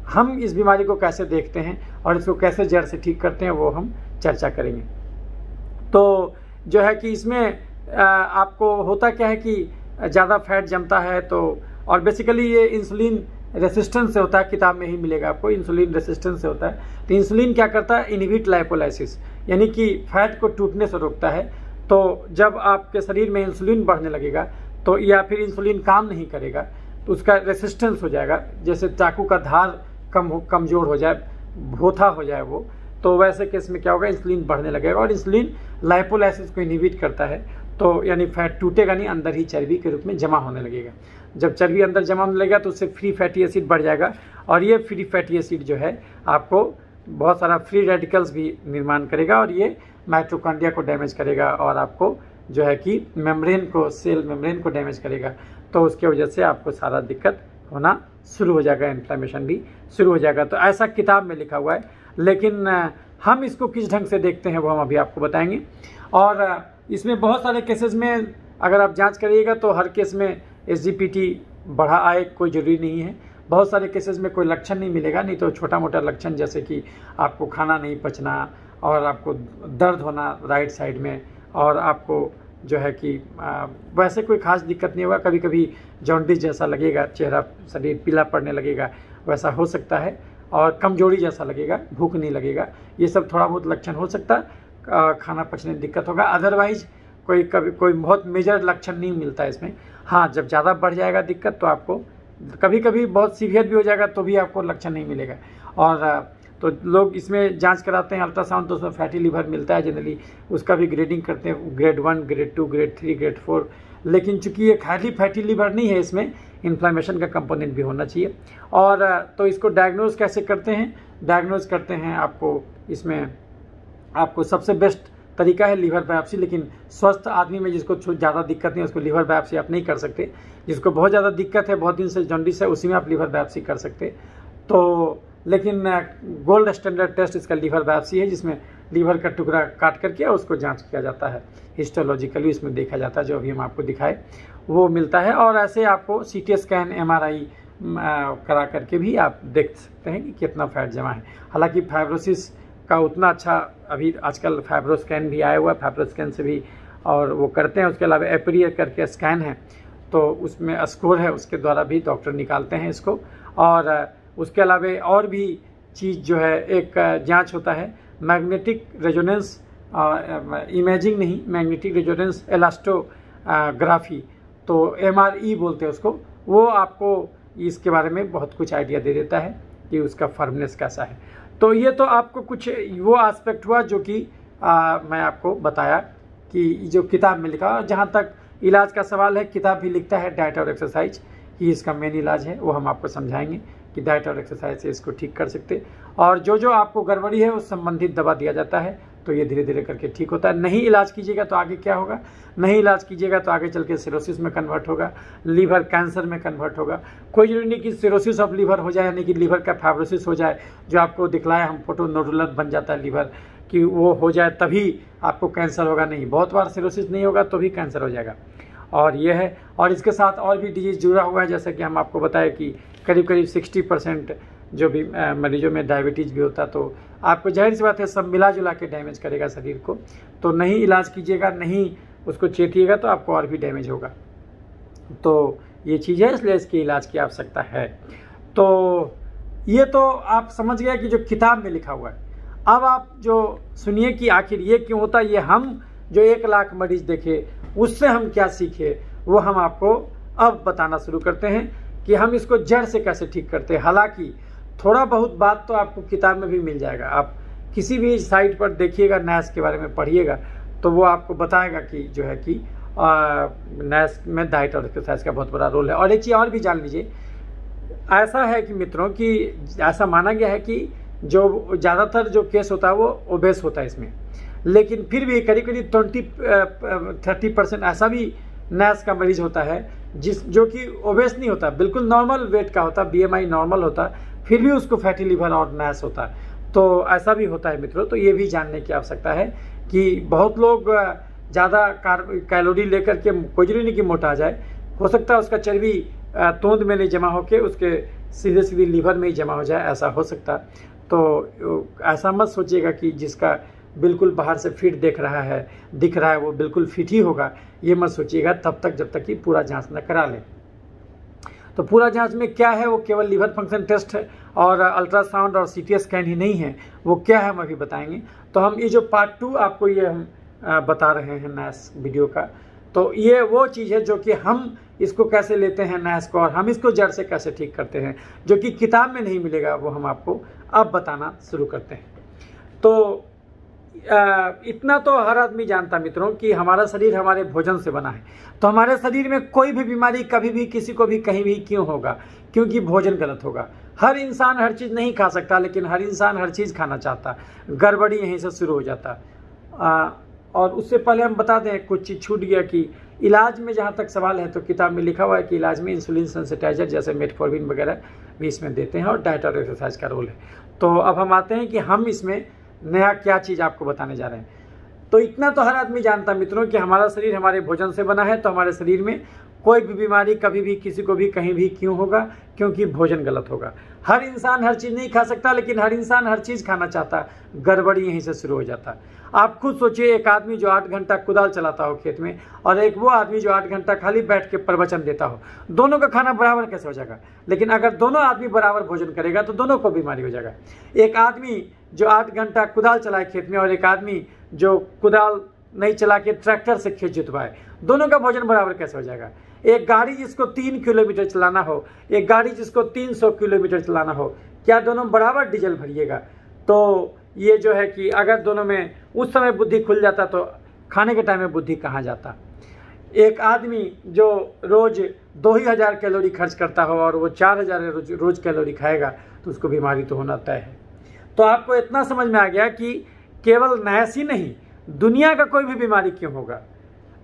हम इस बीमारी को कैसे देखते हैं और इसको कैसे जड़ से ठीक करते हैं वो हम चर्चा करेंगे। तो जो है कि इसमें आपको होता क्या है कि ज़्यादा फैट जमता है, तो और बेसिकली ये इंसुलिन रेसिस्टेंस से होता है, किताब में ही मिलेगा आपको, इंसुलिन रेसिस्टेंस से होता है। तो इंसुलिन क्या करता है, इनहिबिट लाइपोलाइसिस, यानी कि फैट को टूटने से रोकता है। तो जब आपके शरीर में इंसुलिन बढ़ने लगेगा तो, या फिर इंसुलिन काम नहीं करेगा तो उसका रेसिस्टेंस हो जाएगा, जैसे चाकू का धार कमजोर हो जाए, भोथा हो जाए वो, तो वैसे केस में क्या होगा, इंसुलिन बढ़ने लगेगा। और इंसुलिन लाइपोलाइसिस को इनहिबिट करता है, तो यानी फैट टूटेगा नहीं, अंदर ही चर्बी के रूप में जमा होने लगेगा। जब चर्बी अंदर जमा होने लगेगा तो उससे फ्री फैटी एसिड बढ़ जाएगा, और ये फ्री फैटी एसिड जो है आपको बहुत सारा फ्री रेडिकल्स भी निर्माण करेगा, और ये माइटोकॉन्ड्रिया को डैमेज करेगा, और आपको जो है कि सेल मेम्ब्रेन को डैमेज करेगा। तो उसके वजह से आपको सारा दिक्कत होना शुरू हो जाएगा, इन्फ्लेमेशन भी शुरू हो जाएगा। तो ऐसा किताब में लिखा हुआ है, लेकिन हम इसको किस ढंग से देखते हैं वो हम अभी आपको बताएंगे। और इसमें बहुत सारे केसेस में अगर आप जांच करिएगा तो हर केस में SGPT बढ़ा आए कोई ज़रूरी नहीं है। बहुत सारे केसेस में कोई लक्षण नहीं मिलेगा, नहीं तो छोटा मोटा लक्षण जैसे कि आपको खाना नहीं पचना, और आपको दर्द होना राइट साइड में, और आपको जो है कि वैसे कोई खास दिक्कत नहीं होगा। कभी कभी जॉन्डिस जैसा लगेगा, चेहरा शरीर पीला पड़ने लगेगा, वैसा हो सकता है, और कमजोरी जैसा लगेगा, भूख नहीं लगेगा, ये सब थोड़ा बहुत लक्षण हो सकता है। खाना पचने में दिक्कत होगा, अदरवाइज कोई बहुत मेजर लक्षण नहीं मिलता है इसमें। हाँ, जब ज़्यादा बढ़ जाएगा दिक्कत तो आपको कभी कभी बहुत सीवियर भी हो जाएगा तो भी आपको लक्षण नहीं मिलेगा। और तो लोग इसमें जांच कराते हैं अल्ट्रासाउंड, तो उसमें फैटी लीवर मिलता है जनरली, उसका भी ग्रेडिंग करते हैं, ग्रेड 1, ग्रेड 2, ग्रेड 3, ग्रेड 4। लेकिन चूंकि ये खाली फैटी लीवर नहीं है, इसमें इन्फ्लेमेशन का कंपोनेंट भी होना चाहिए। और तो इसको डायग्नोज कैसे करते हैं, डायग्नोज करते हैं आपको, इसमें आपको सबसे बेस्ट तरीका है लीवर बायोप्सी। लेकिन स्वस्थ आदमी में जिसको ज़्यादा दिक्कत नहीं है उसको लीवर बायोप्सी आप नहीं कर सकते। जिसको बहुत ज़्यादा दिक्कत है, बहुत दिन से जॉन्डिस है, उसी में आप लीवर बायोप्सी कर सकते। तो लेकिन गोल्ड स्टैंडर्ड टेस्ट इसका लीवर बायोप्सी है, जिसमें लीवर का टुकड़ा काट करके उसको जांच किया जाता है, हिस्टोलॉजिकली इसमें देखा जाता है, जो अभी हम आपको दिखाए वो मिलता है। और ऐसे आपको CT स्कैन, MRI करा करके भी आप देख सकते हैं कि कितना फैट जमा है। हालांकि फाइब्रोसिस का उतना अच्छा अभी आजकल फाइब्रोस्कैन भी आया हुआ है, फाइब्रोस्कैन से भी और वो करते हैं। उसके अलावा एपरियर करके स्कैन है, तो उसमें स्कोर है, उसके द्वारा भी डॉक्टर निकालते हैं इसको। और उसके अलावा और भी चीज़ जो है, एक जांच होता है मैग्नेटिक रेजोनेंस इमेजिंग नहीं, मैग्नेटिक रेजोनेंस एलास्टोग्राफी, तो MRE बोलते हैं उसको। वो आपको इसके बारे में बहुत कुछ आइडिया दे देता है कि उसका फर्मनेस कैसा है। तो ये तो आपको कुछ वो एस्पेक्ट हुआ जो कि मैं आपको बताया कि जो किताब में लिखा। और जहाँ तक इलाज का सवाल है, किताब भी लिखता है डाइट और एक्सरसाइज ही इसका मेन इलाज है। वो हम आपको समझाएंगे कि डाइट और एक्सरसाइज से इसको ठीक कर सकते। और जो आपको गड़बड़ी है उस संबंधित दवा दिया जाता है, तो ये धीरे धीरे करके ठीक होता है। नहीं इलाज कीजिएगा तो आगे क्या होगा, नहीं इलाज कीजिएगा तो आगे चल के सिरोसिस में कन्वर्ट होगा, लीवर कैंसर में कन्वर्ट होगा। कोई जरूरी नहीं कि सिरोसिस ऑफ लीवर हो जाए, यानी कि लीवर का फाइब्रोसिस हो जाए, जो आपको दिखलाया हम फोटो नोडुलर बन जाता है लीवर, कि वो हो जाए तभी आपको कैंसर होगा। नहीं, बहुत बार सिरोसिस नहीं होगा तो भी कैंसर हो जाएगा। और ये है, और इसके साथ और भी डिजीज़ जुड़ा हुआ है, जैसा कि हम आपको बताएं कि करीब करीब 60% जो भी मरीजों में डायबिटीज़ भी होता, तो आपको जाहिर सी बात है सब मिला जुला के डैमेज करेगा शरीर को। तो नहीं इलाज कीजिएगा, नहीं उसको चेतिएगा तो आपको और भी डैमेज होगा। तो ये चीज़ है, इसलिए इसके इलाज की आवश्यकता है। तो ये तो आप समझ गए कि जो किताब में लिखा हुआ है। अब आप जो सुनिए कि आखिर ये क्यों होता है, ये हम जो 1 लाख मरीज देखे उससे हम क्या सीखे, वो हम आपको अब बताना शुरू करते हैं कि हम इसको जड़ से कैसे ठीक करते हैं। हालांकि थोड़ा बहुत बात तो आपको किताब में भी मिल जाएगा, आप किसी भी साइट पर देखिएगा, नैस के बारे में पढ़िएगा तो वो आपको बताएगा कि जो है कि नैस में डाइट और एक्सरसाइज का बहुत बड़ा रोल है। और एक चीज़ और भी जान लीजिए, ऐसा है कि मित्रों कि ऐसा माना गया है कि जो ज़्यादातर जो केस होता है वो ओबेस होता है इसमें, लेकिन फिर भी करीब करीब 20-30% ऐसा भी नैस का मरीज होता है जो कि ओबेस नहीं होता, बिल्कुल नॉर्मल वेट का होता, BMI नॉर्मल होता, फिर भी उसको फैटी लिवर और नैस होता है। तो ऐसा भी होता है मित्रों। तो ये भी जानने की आवश्यकता है कि बहुत लोग ज़्यादा कैलोरी लेकर के कोई जरूरी नहीं कि मोटा आ जाए, हो सकता है उसका चर्बी तोंद में नहीं जमा होकर उसके सीधे लीवर में ही जमा हो जाए, ऐसा हो सकता। तो ऐसा मत सोचिएगा कि जिसका बिल्कुल बाहर से फिट दिख रहा है वो बिल्कुल फिट ही होगा, ये मत सोचिएगा तब तक जब तक कि पूरा जांच न करा लें। तो पूरा जांच में क्या है, वो केवल लीवर फंक्शन टेस्ट है और अल्ट्रासाउंड और CT स्कैन ही नहीं है। वो क्या है हम अभी बताएंगे। तो हम ये जो पार्ट 2 आपको ये हम बता रहे हैं नैस वीडियो का, तो ये वो चीज़ है जो कि हम इसको कैसे लेते हैं नैस को, और हम इसको जड़ से कैसे ठीक करते हैं, जो कि किताब में नहीं मिलेगा, वो हम आपको अब बताना शुरू करते हैं। तो इतना तो हर आदमी जानता मित्रों कि हमारा शरीर हमारे भोजन से बना है। तो हमारे शरीर में कोई भी बीमारी कभी भी किसी को भी कहीं भी क्यों होगा, क्योंकि भोजन गलत होगा। हर इंसान हर चीज़ नहीं खा सकता, लेकिन हर इंसान हर चीज़ खाना चाहता। गड़बड़ी यहीं से शुरू हो जाता। और उससे पहले हम बता दें, कुछ चीज़ छूट गया कि इलाज में जहाँ तक सवाल है तो किताब में लिखा हुआ है कि इलाज में इंसुलिन सेंसिटाइजर जैसे मेटफॉर्मिन वगैरह भी इसमें देते हैं और डाइट और एक्सरसाइज का रोल है। तो अब हम आते हैं कि हम इसमें नया क्या चीज़ आपको बताने जा रहे हैं। तो इतना तो हर आदमी जानता मित्रों कि हमारा शरीर हमारे भोजन से बना है। तो हमारे शरीर में कोई भी बीमारी कभी भी किसी को भी कहीं भी क्यों होगा, क्योंकि भोजन गलत होगा। हर इंसान हर चीज़ नहीं खा सकता, लेकिन हर इंसान हर चीज़ खाना चाहता है। गड़बड़ी यहीं से शुरू हो जाता है। आप खुद सोचिए, एक आदमी जो 8 घंटा कुदाल चलाता हो खेत में, और एक वो आदमी जो 8 घंटा खाली बैठ के प्रवचन देता हो, दोनों का खाना बराबर कैसे हो जाएगा। लेकिन अगर दोनों आदमी बराबर भोजन करेगा तो दोनों को बीमारी हो जाएगा। एक आदमी जो 8 घंटा कुदाल चलाए खेत में और एक आदमी जो कुदाल नहीं चला के ट्रैक्टर से खेत जुतवाए, दोनों का भोजन बराबर कैसे हो जाएगा। एक गाड़ी जिसको 3 किलोमीटर चलाना हो, एक गाड़ी जिसको 300 किलोमीटर चलाना हो, क्या दोनों बराबर डीजल भरिएगा। तो ये जो है कि अगर दोनों में उस समय बुद्धि खुल जाता तो खाने के टाइम में बुद्धि कहाँ जाता। एक आदमी जो रोज़ 2000 कैलोरी खर्च करता हो और वो 4000 रोज कैलोरी खाएगा तो उसको बीमारी तो होना तय है। तो आपको इतना समझ में आ गया कि केवल नैस ही नहीं, दुनिया का कोई भी बीमारी क्यों होगा।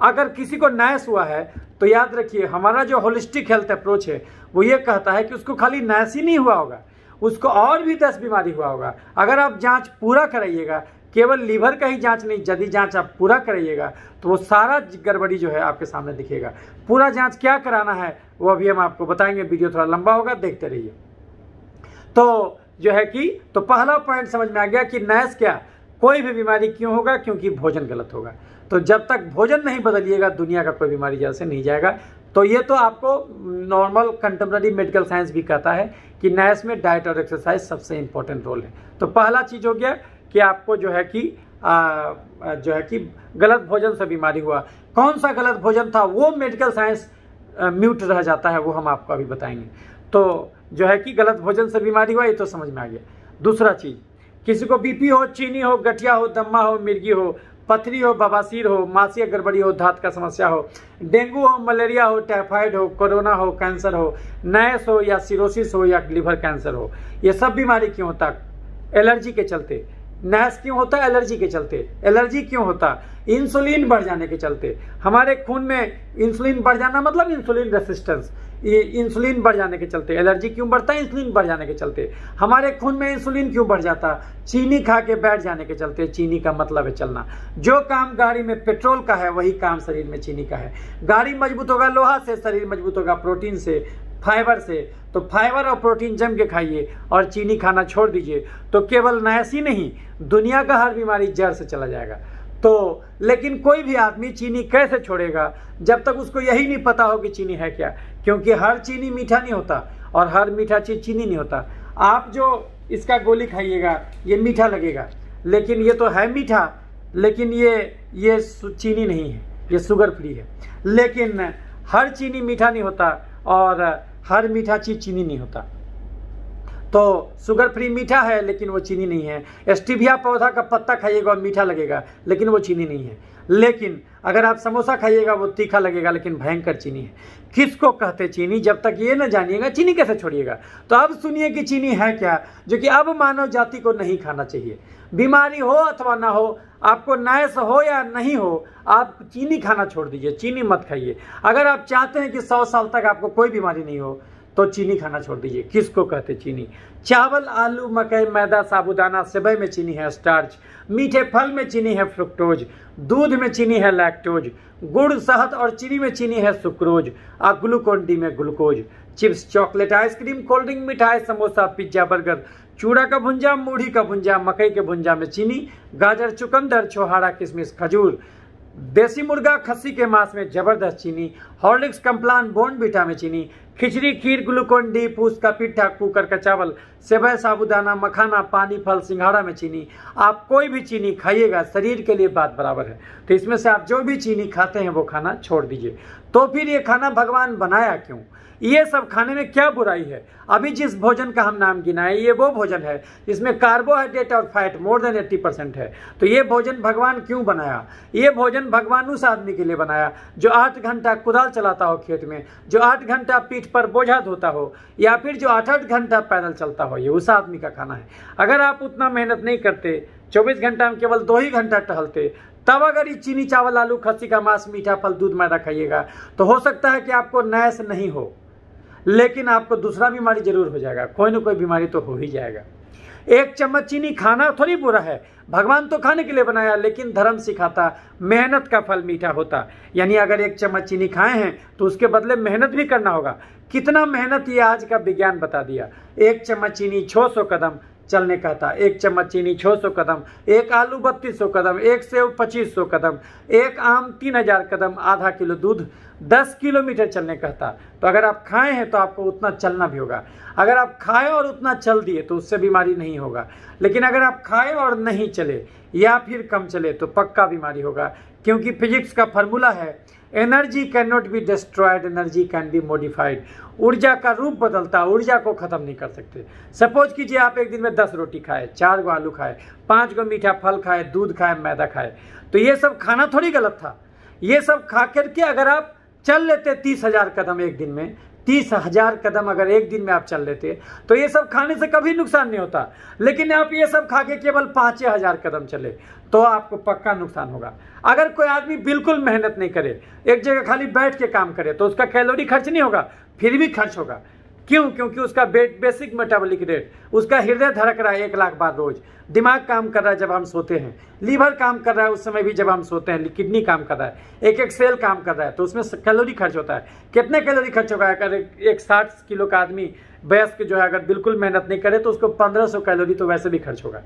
अगर किसी को नैस हुआ है तो याद रखिए, हमारा जो होलिस्टिक हेल्थ अप्रोच है वो ये कहता है कि उसको खाली नैस ही नहीं हुआ होगा, उसको और भी 10 बीमारी हुआ होगा। अगर आप जांच पूरा कराइएगा, केवल लीवर का ही जांच नहीं, यदि जांच आप पूरा कराइएगा तो वो सारा गड़बड़ी जो है आपके सामने दिखेगा। पूरा जांच क्या कराना है वो अभी हम आपको बताएंगे। वीडियो थोड़ा लंबा होगा, देखते रहिए। तो जो है कि तो पहला पॉइंट समझ में आ गया कि नैश क्या, कोई भी बीमारी क्यों होगा, क्योंकि भोजन गलत होगा। तो जब तक भोजन नहीं बदलिएगा दुनिया का कोई बीमारी जैसे नहीं जाएगा। तो ये तो आपको नॉर्मल कंटेम्प्रेरी मेडिकल साइंस भी कहता है कि नैश में डाइट और एक्सरसाइज सबसे इंपॉर्टेंट रोल है। तो पहला चीज़ हो गया कि आपको जो है कि गलत भोजन से बीमारी हुआ। कौन सा गलत भोजन था वो मेडिकल साइंस म्यूट रह जाता है, वो हम आपको अभी बताएंगे। तो जो है कि गलत भोजन से बीमारी हुआ, ये तो समझ में आ गया। दूसरा चीज़, किसी को बीपी हो, चीनी हो, गठिया हो, दम्मा हो, मिर्गी हो, पथरी हो, बवासीर हो, मासिक गड़बड़ी हो, दांत का समस्या हो, डेंगू हो, मलेरिया हो, टाइफाइड हो, कोरोना हो, कैंसर हो, नैश हो या सिरोसिस हो या लिवर कैंसर हो, ये सब बीमारी क्यों होता है? एलर्जी के चलते। नैश क्यों होता है? एलर्जी के चलते। एलर्जी क्यों होता? इंसुलिन बढ़ जाने के चलते। हमारे खून में इंसुलिन बढ़ जाना मतलब इंसुलिन रेसिस्टेंस, ये इंसुलिन बढ़ जाने के चलते। एलर्जी क्यों बढ़ता है? इंसुलिन बढ़ जाने के चलते। हमारे खून में इंसुलिन क्यों बढ़ जाता? चीनी खा के बैठ जाने के चलते। चीनी का मतलब है चलना। जो काम गाड़ी में पेट्रोल का है वही काम शरीर में चीनी का है। गाड़ी मजबूत होगा लोहा से, शरीर मजबूत होगा प्रोटीन से, फाइबर से। तो फाइबर और प्रोटीन जम के खाइए और चीनी खाना छोड़ दीजिए, तो केवल नैश ही नहीं, दुनिया का हर बीमारी जड़ से चला जाएगा। तो लेकिन कोई भी आदमी चीनी कैसे छोड़ेगा जब तक उसको यही नहीं पता हो कि चीनी है क्या, क्योंकि हर चीनी मीठा नहीं होता और हर मीठा चीज चीनी नहीं होता। आप जो इसका गोली खाइएगा ये मीठा लगेगा, लेकिन ये तो है मीठा, लेकिन ये चीनी नहीं है, ये शुगर फ्री है। लेकिन हर चीनी मीठा नहीं होता और हर मीठा चीज चीनी नहीं होता। तो शुगर फ्री मीठा है लेकिन वो चीनी नहीं है। स्टीविया पौधा का पत्ता खाइएगा और मीठा लगेगा लेकिन वो चीनी नहीं है। लेकिन अगर आप समोसा खाइएगा वो तीखा लगेगा लेकिन भयंकर चीनी है। किसको कहते चीनी? जब तक ये न जानिएगा चीनी कैसे छोड़िएगा। तो अब सुनिए कि चीनी है क्या, जो कि अब मानव जाति को नहीं खाना चाहिए। बीमारी हो अथवा ना हो, आपको नैश हो या नहीं हो, आप चीनी खाना छोड़ दीजिए, चीनी मत खाइए। अगर आप चाहते हैं कि 100 साल तक आपको कोई बीमारी नहीं हो तो चीनी खाना छोड़ दीजिए। किसको कहते चीनी? चावल, आलू, मकई, मैदा, साबूदाना, सेवई में चीनी है स्टार्च, मीठे फल में चीनी है फ्रुक्टोज, दूध में चीनी है लैक्टोज, गुड़, शहद और चीनी में चीनी है सुक्रोज और ग्लूकोन डी में glucose. Chips, chocolate, ice cream, cold drink, मिठाई, समोसा, पिज्जा, बर्गर, चूड़ा का भुंजा, मूढ़ी का भुंजा, मकई के भुंजा में चीनी, गाजर, चुकंदर, छोहाड़ा, किशमिश, खजूर, देसी मुर्गा, खस्सी के मांस में जबरदस्त चीनी, हॉर्लिक्स, कम्प्लान, बोर्नविटा में चीनी, खिचड़ी, खीर, ग्लूकोन डी, फूस का पिट्ठा, कुकर का चावल, सेवई, साबूदाना, मखाना, पानी, फल, सिंघाड़ा में चीनी। आप कोई भी चीनी खाइएगा शरीर के लिए बात बराबर है। तो इसमें से आप जो भी चीनी खाते हैं वो खाना छोड़ दीजिए। तो फिर ये खाना भगवान बनाया क्यों? ये सब खाने में क्या बुराई है? अभी जिस भोजन का हम नाम गिनाए ये वो भोजन है जिसमें कार्बोहाइड्रेट और फैट मोर देन 80% है। तो ये भोजन भगवान क्यों बनाया? ये भोजन भगवान उस आदमी के लिए बनाया जो 8 घंटा कुदाल चलाता हो खेत में, जो 8 घंटा पीठ पर बोझा धोता हो, या फिर जो 8-8 घंटा पैदल चलता हो। ये उस आदमी का खाना है। अगर आप उतना मेहनत नहीं करते, 24 घंटा में केवल 2 ही घंटा टहलते, तब अगर ये चीनी, चावल, आलू, खस्सी का मांस, मीठा फल, दूध, मैदा खाइएगा तो हो सकता है कि आपको नैश नहीं हो, लेकिन आपको दूसरा बीमारी जरूर हो जाएगा। कोई ना कोई बीमारी तो हो ही जाएगा। 1 चम्मच चीनी खाना थोड़ी बुरा है, भगवान तो खाने के लिए बनाया, लेकिन धर्म सिखाता मेहनत का फल मीठा होता। यानी अगर 1 चम्मच चीनी खाए हैं तो उसके बदले मेहनत भी करना होगा। कितना मेहनत ये आज का विज्ञान बता दिया। 1 चम्मच चीनी 600 कदम चलने का था, 1 चम्मच चीनी 600 कदम, 1 आलू 3200 कदम, 1 सेव 2500 कदम, 1 आम 3000 कदम, आधा किलो दूध 10 किलोमीटर चलने का था। तो अगर आप खाए हैं तो आपको उतना चलना भी होगा। अगर आप खाए और उतना चल दिए तो उससे बीमारी नहीं होगा, लेकिन अगर आप खाए और नहीं चले या फिर कम चले तो पक्का बीमारी होगा। क्योंकि फिजिक्स का फार्मूला है, energy can not be destroyed, energy can be modified. ऊर्जा का रूप बदलता, ऊर्जा को खत्म नहीं कर सकते। सपोज कीजिए आप एक दिन में 10 रोटी खाए, 4 आलू खाए, 5 मीठा फल खाए, दूध खाए, मैदा खाए, तो ये सब खाना थोड़ी गलत था। ये सब खा करके अगर आप चल लेते 30,000 कदम एक दिन में, 30,000 कदम अगर एक दिन में आप चल लेते तो ये सब खाने से कभी नुकसान नहीं होता। लेकिन आप ये सब खा के केवल 5,000 कदम चले तो आपको पक्का नुकसान होगा। अगर कोई आदमी बिल्कुल मेहनत नहीं करे, एक जगह खाली बैठ के काम करे, तो उसका कैलोरी खर्च नहीं होगा, फिर भी खर्च होगा। क्यों? क्योंकि उसका बेसिक मेटाबॉलिक रेट, उसका हृदय धड़क रहा है 1 लाख बार रोज, दिमाग काम कर रहा है जब हम सोते हैं, लीवर काम कर रहा है उस समय भी जब हम सोते हैं, किडनी काम कर रहा है, एक एक सेल काम कर रहा है, तो उसमें कैलोरी खर्च होता है। कितने कैलोरी खर्च होगा? अगर एक 60 किलो का आदमी वयस्क जो है अगर बिल्कुल मेहनत नहीं करे तो उसको 1500 कैलोरी तो वैसे भी खर्च होगा।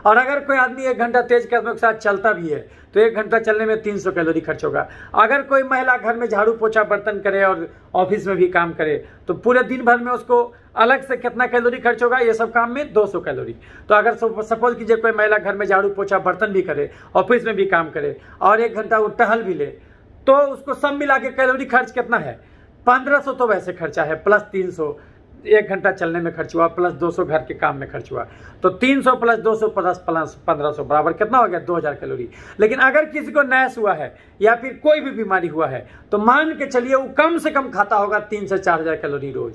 और अगर कोई आदमी 1 घंटा तेज कदमों के साथ चलता भी है तो 1 घंटा चलने में 300 कैलोरी खर्च होगा। अगर कोई महिला घर में झाड़ू पोछा बर्तन करे और ऑफिस में भी काम करे तो पूरे दिन भर में उसको अलग से कितना कैलोरी खर्च होगा? ये सब काम में 200 कैलोरी। तो अगर सपोज कीजिए कोई महिला घर में झाड़ू पोछा बर्तन भी करे, ऑफिस में भी काम करे और 1 घंटा वो टहल भी ले, तो उसको सब मिला के कैलोरी खर्च कितना है? 1500 तो वैसे खर्चा है, प्लस 300 1 घंटा चलने में खर्च हुआ, प्लस 200 घर के काम में खर्च हुआ, तो 300 प्लस 200 प्लस 1500 बराबर कितना हो गया? 2000 कैलोरी। लेकिन अगर किसी को नैस हुआ है या फिर कोई भी बीमारी हुआ है तो मान के चलिए वो कम से कम खाता होगा 3 से 4000 कैलोरी रोज।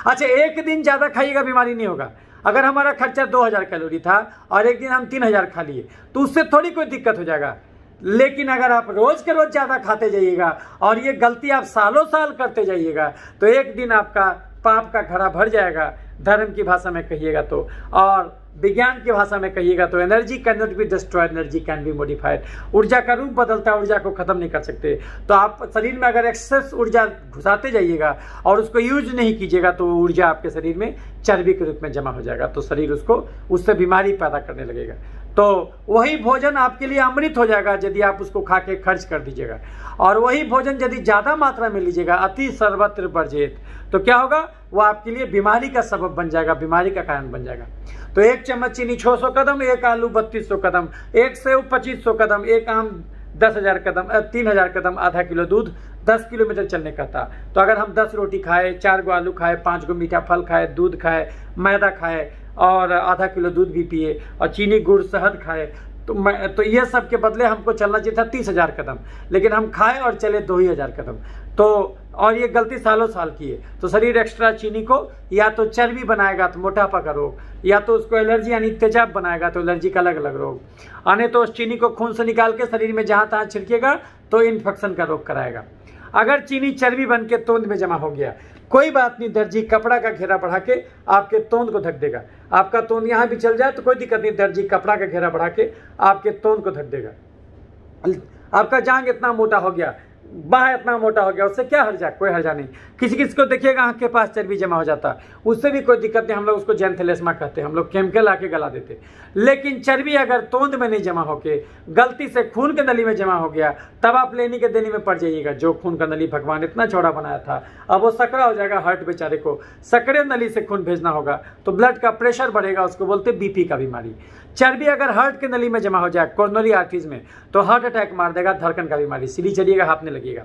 अच्छा, एक दिन ज्यादा खाइएगा बीमारी नहीं होगा। अगर हमारा खर्चा 2000 कैलोरी था और एक दिन हम 3000 खा लिए तो उससे थोड़ी कोई दिक्कत हो जाएगा। लेकिन अगर आप रोज के रोज ज्यादा खाते जाइएगा और ये गलती आप सालों साल करते जाइएगा तो एक दिन आपका पाप का घड़ा भर जाएगा, धर्म की भाषा में कहिएगा तो। और विज्ञान की भाषा में कहिएगा तो energy can not be destroyed, energy can be modified. ऊर्जा का रूप बदलता है, ऊर्जा को खत्म नहीं कर सकते। तो आप शरीर में अगर एक्सेस ऊर्जा घुसाते जाइएगा और उसको यूज नहीं कीजिएगा तो ऊर्जा आपके शरीर में चर्बी के रूप में जमा हो जाएगा, तो शरीर उससे बीमारी पैदा करने लगेगा। तो वही भोजन आपके लिए अमृत हो जाएगा यदि आप उसको खा के खर्च कर दीजिएगा। और वही भोजन यदि ज्यादा मात्रा में लीजिएगा, अति सर्वत्र वर्जित, तो क्या होगा? वो आपके लिए बीमारी का सबब बन जाएगा, बीमारी का कारण बन जाएगा। तो 1 चम्मच चीनी 600 कदम, 1 आलू 3200 कदम, 1 सेव 2500 कदम, 1 आम 10,000 कदम, 3000 कदम, आधा किलो दूध 10 किलोमीटर चलने का था। तो अगर हम 10 रोटी खाए, 4 गो आलू खाए, 5 गो मीठा फल खाए, दूध खाए, मैदा खाए और आधा किलो दूध भी पिए और चीनी गुड़ शहद खाए तो ये सब के बदले हमको चलना चाहिए था 30,000 कदम, लेकिन हम खाए और चले 2,000 कदम। तो और ये गलती सालों साल की है। तो शरीर एक्स्ट्रा चीनी को या तो चर्बी बनाएगा तो मोटापा का रोग, या तो उसको एलर्जी यानी तेजाब बनाएगा तो एलर्जी का अलग अलग रोग, आने तो उस चीनी को खून से निकाल के शरीर में जहां तहां छिड़केगा तो इन्फेक्शन का रोग कराएगा। अगर चीनी चर्बी बन के तोंद में जमा हो गया, कोई बात नहीं, दर्जी कपड़ा का घेरा बढ़ा के आपके तोंद को ढक देगा। आपका तोंद यहाँ भी चल जाए तो कोई दिक्कत नहीं, दर्जी कपड़ा का घेरा बढ़ा के आपके तोंद को ढक देगा। आपका जांग इतना मोटा हो गया, बाह इतना मोटा हो गया, उससे क्या हर्जा? कोई हर्जा नहीं। किसी किसी को देखिएगा आंख के पास चर्बी जमा हो जाता, उससे भी कोई दिक्कत नहीं, हम लोग उसको जैंथेलेस्मा कहते हैं, हम लोग केमिकल आके गला देते। लेकिन चर्बी अगर तोंद में नहीं जमा होके गलती से खून के नली में जमा हो गया, तब आप लेनी के देनी में पड़ जाइएगा। जो खून का नली भगवान इतना चौड़ा बनाया था, अब वो सकड़ा हो जाएगा। हार्ट बेचारे को सकड़े नली से खून भेजना होगा तो ब्लड का प्रेशर बढ़ेगा, उसको बोलते बीपी का बीमारी। चर्बी अगर हार्ट के नली में जमा हो जाए, कोरोनरी आर्टरीज में, तो हार्ट अटैक मार देगा, धड़कन का बीमारी, सीढ़ी चढ़िएगा हाथने लगेगा।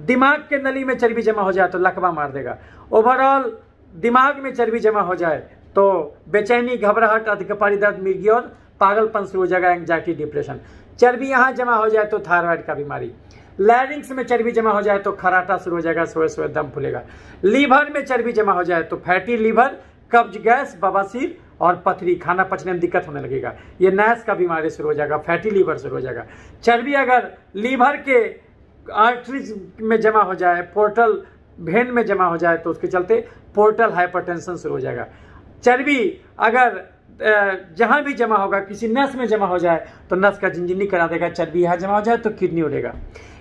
दिमाग के नली में चर्बी जमा हो जाए तो लकवा मार देगा। ओवरऑल दिमाग में चर्बी जमा हो जाए तो बेचैनी, घबराहट, अधिकपारी दर्द, मिर्गी और पागलपन शुरू हो जाएगा, एंग्जाइटी, डिप्रेशन। चर्बी यहाँ जमा हो जाए तो थायराइड का बीमारी। लैरिंग्स में चर्बी जमा हो जाए तो खराटा शुरू हो जाएगा, सोए सोए दम फूलेगा। लीवर में चर्बी जमा हो जाए तो फैटी लीवर, कब्ज, गैस, बवासीर और पथरी, खाना पचने में दिक्कत होने लगेगा। ये नैस का बीमारी शुरू हो जाएगा, फैटी लीवर शुरू हो जाएगा। चर्बी अगर लीवर के आर्टरीज में जमा हो जाए, पोर्टल वेन में जमा हो जाए तो उसके चलते पोर्टल हाइपरटेंशन शुरू हो जाएगा। चर्बी अगर जहां भी जमा होगा, किसी नस में जमा हो जाए तो नस का झिनझिनी करा देगा। चर्बी यहाँ जमा हो जाए तो किडनी उड़ेगा।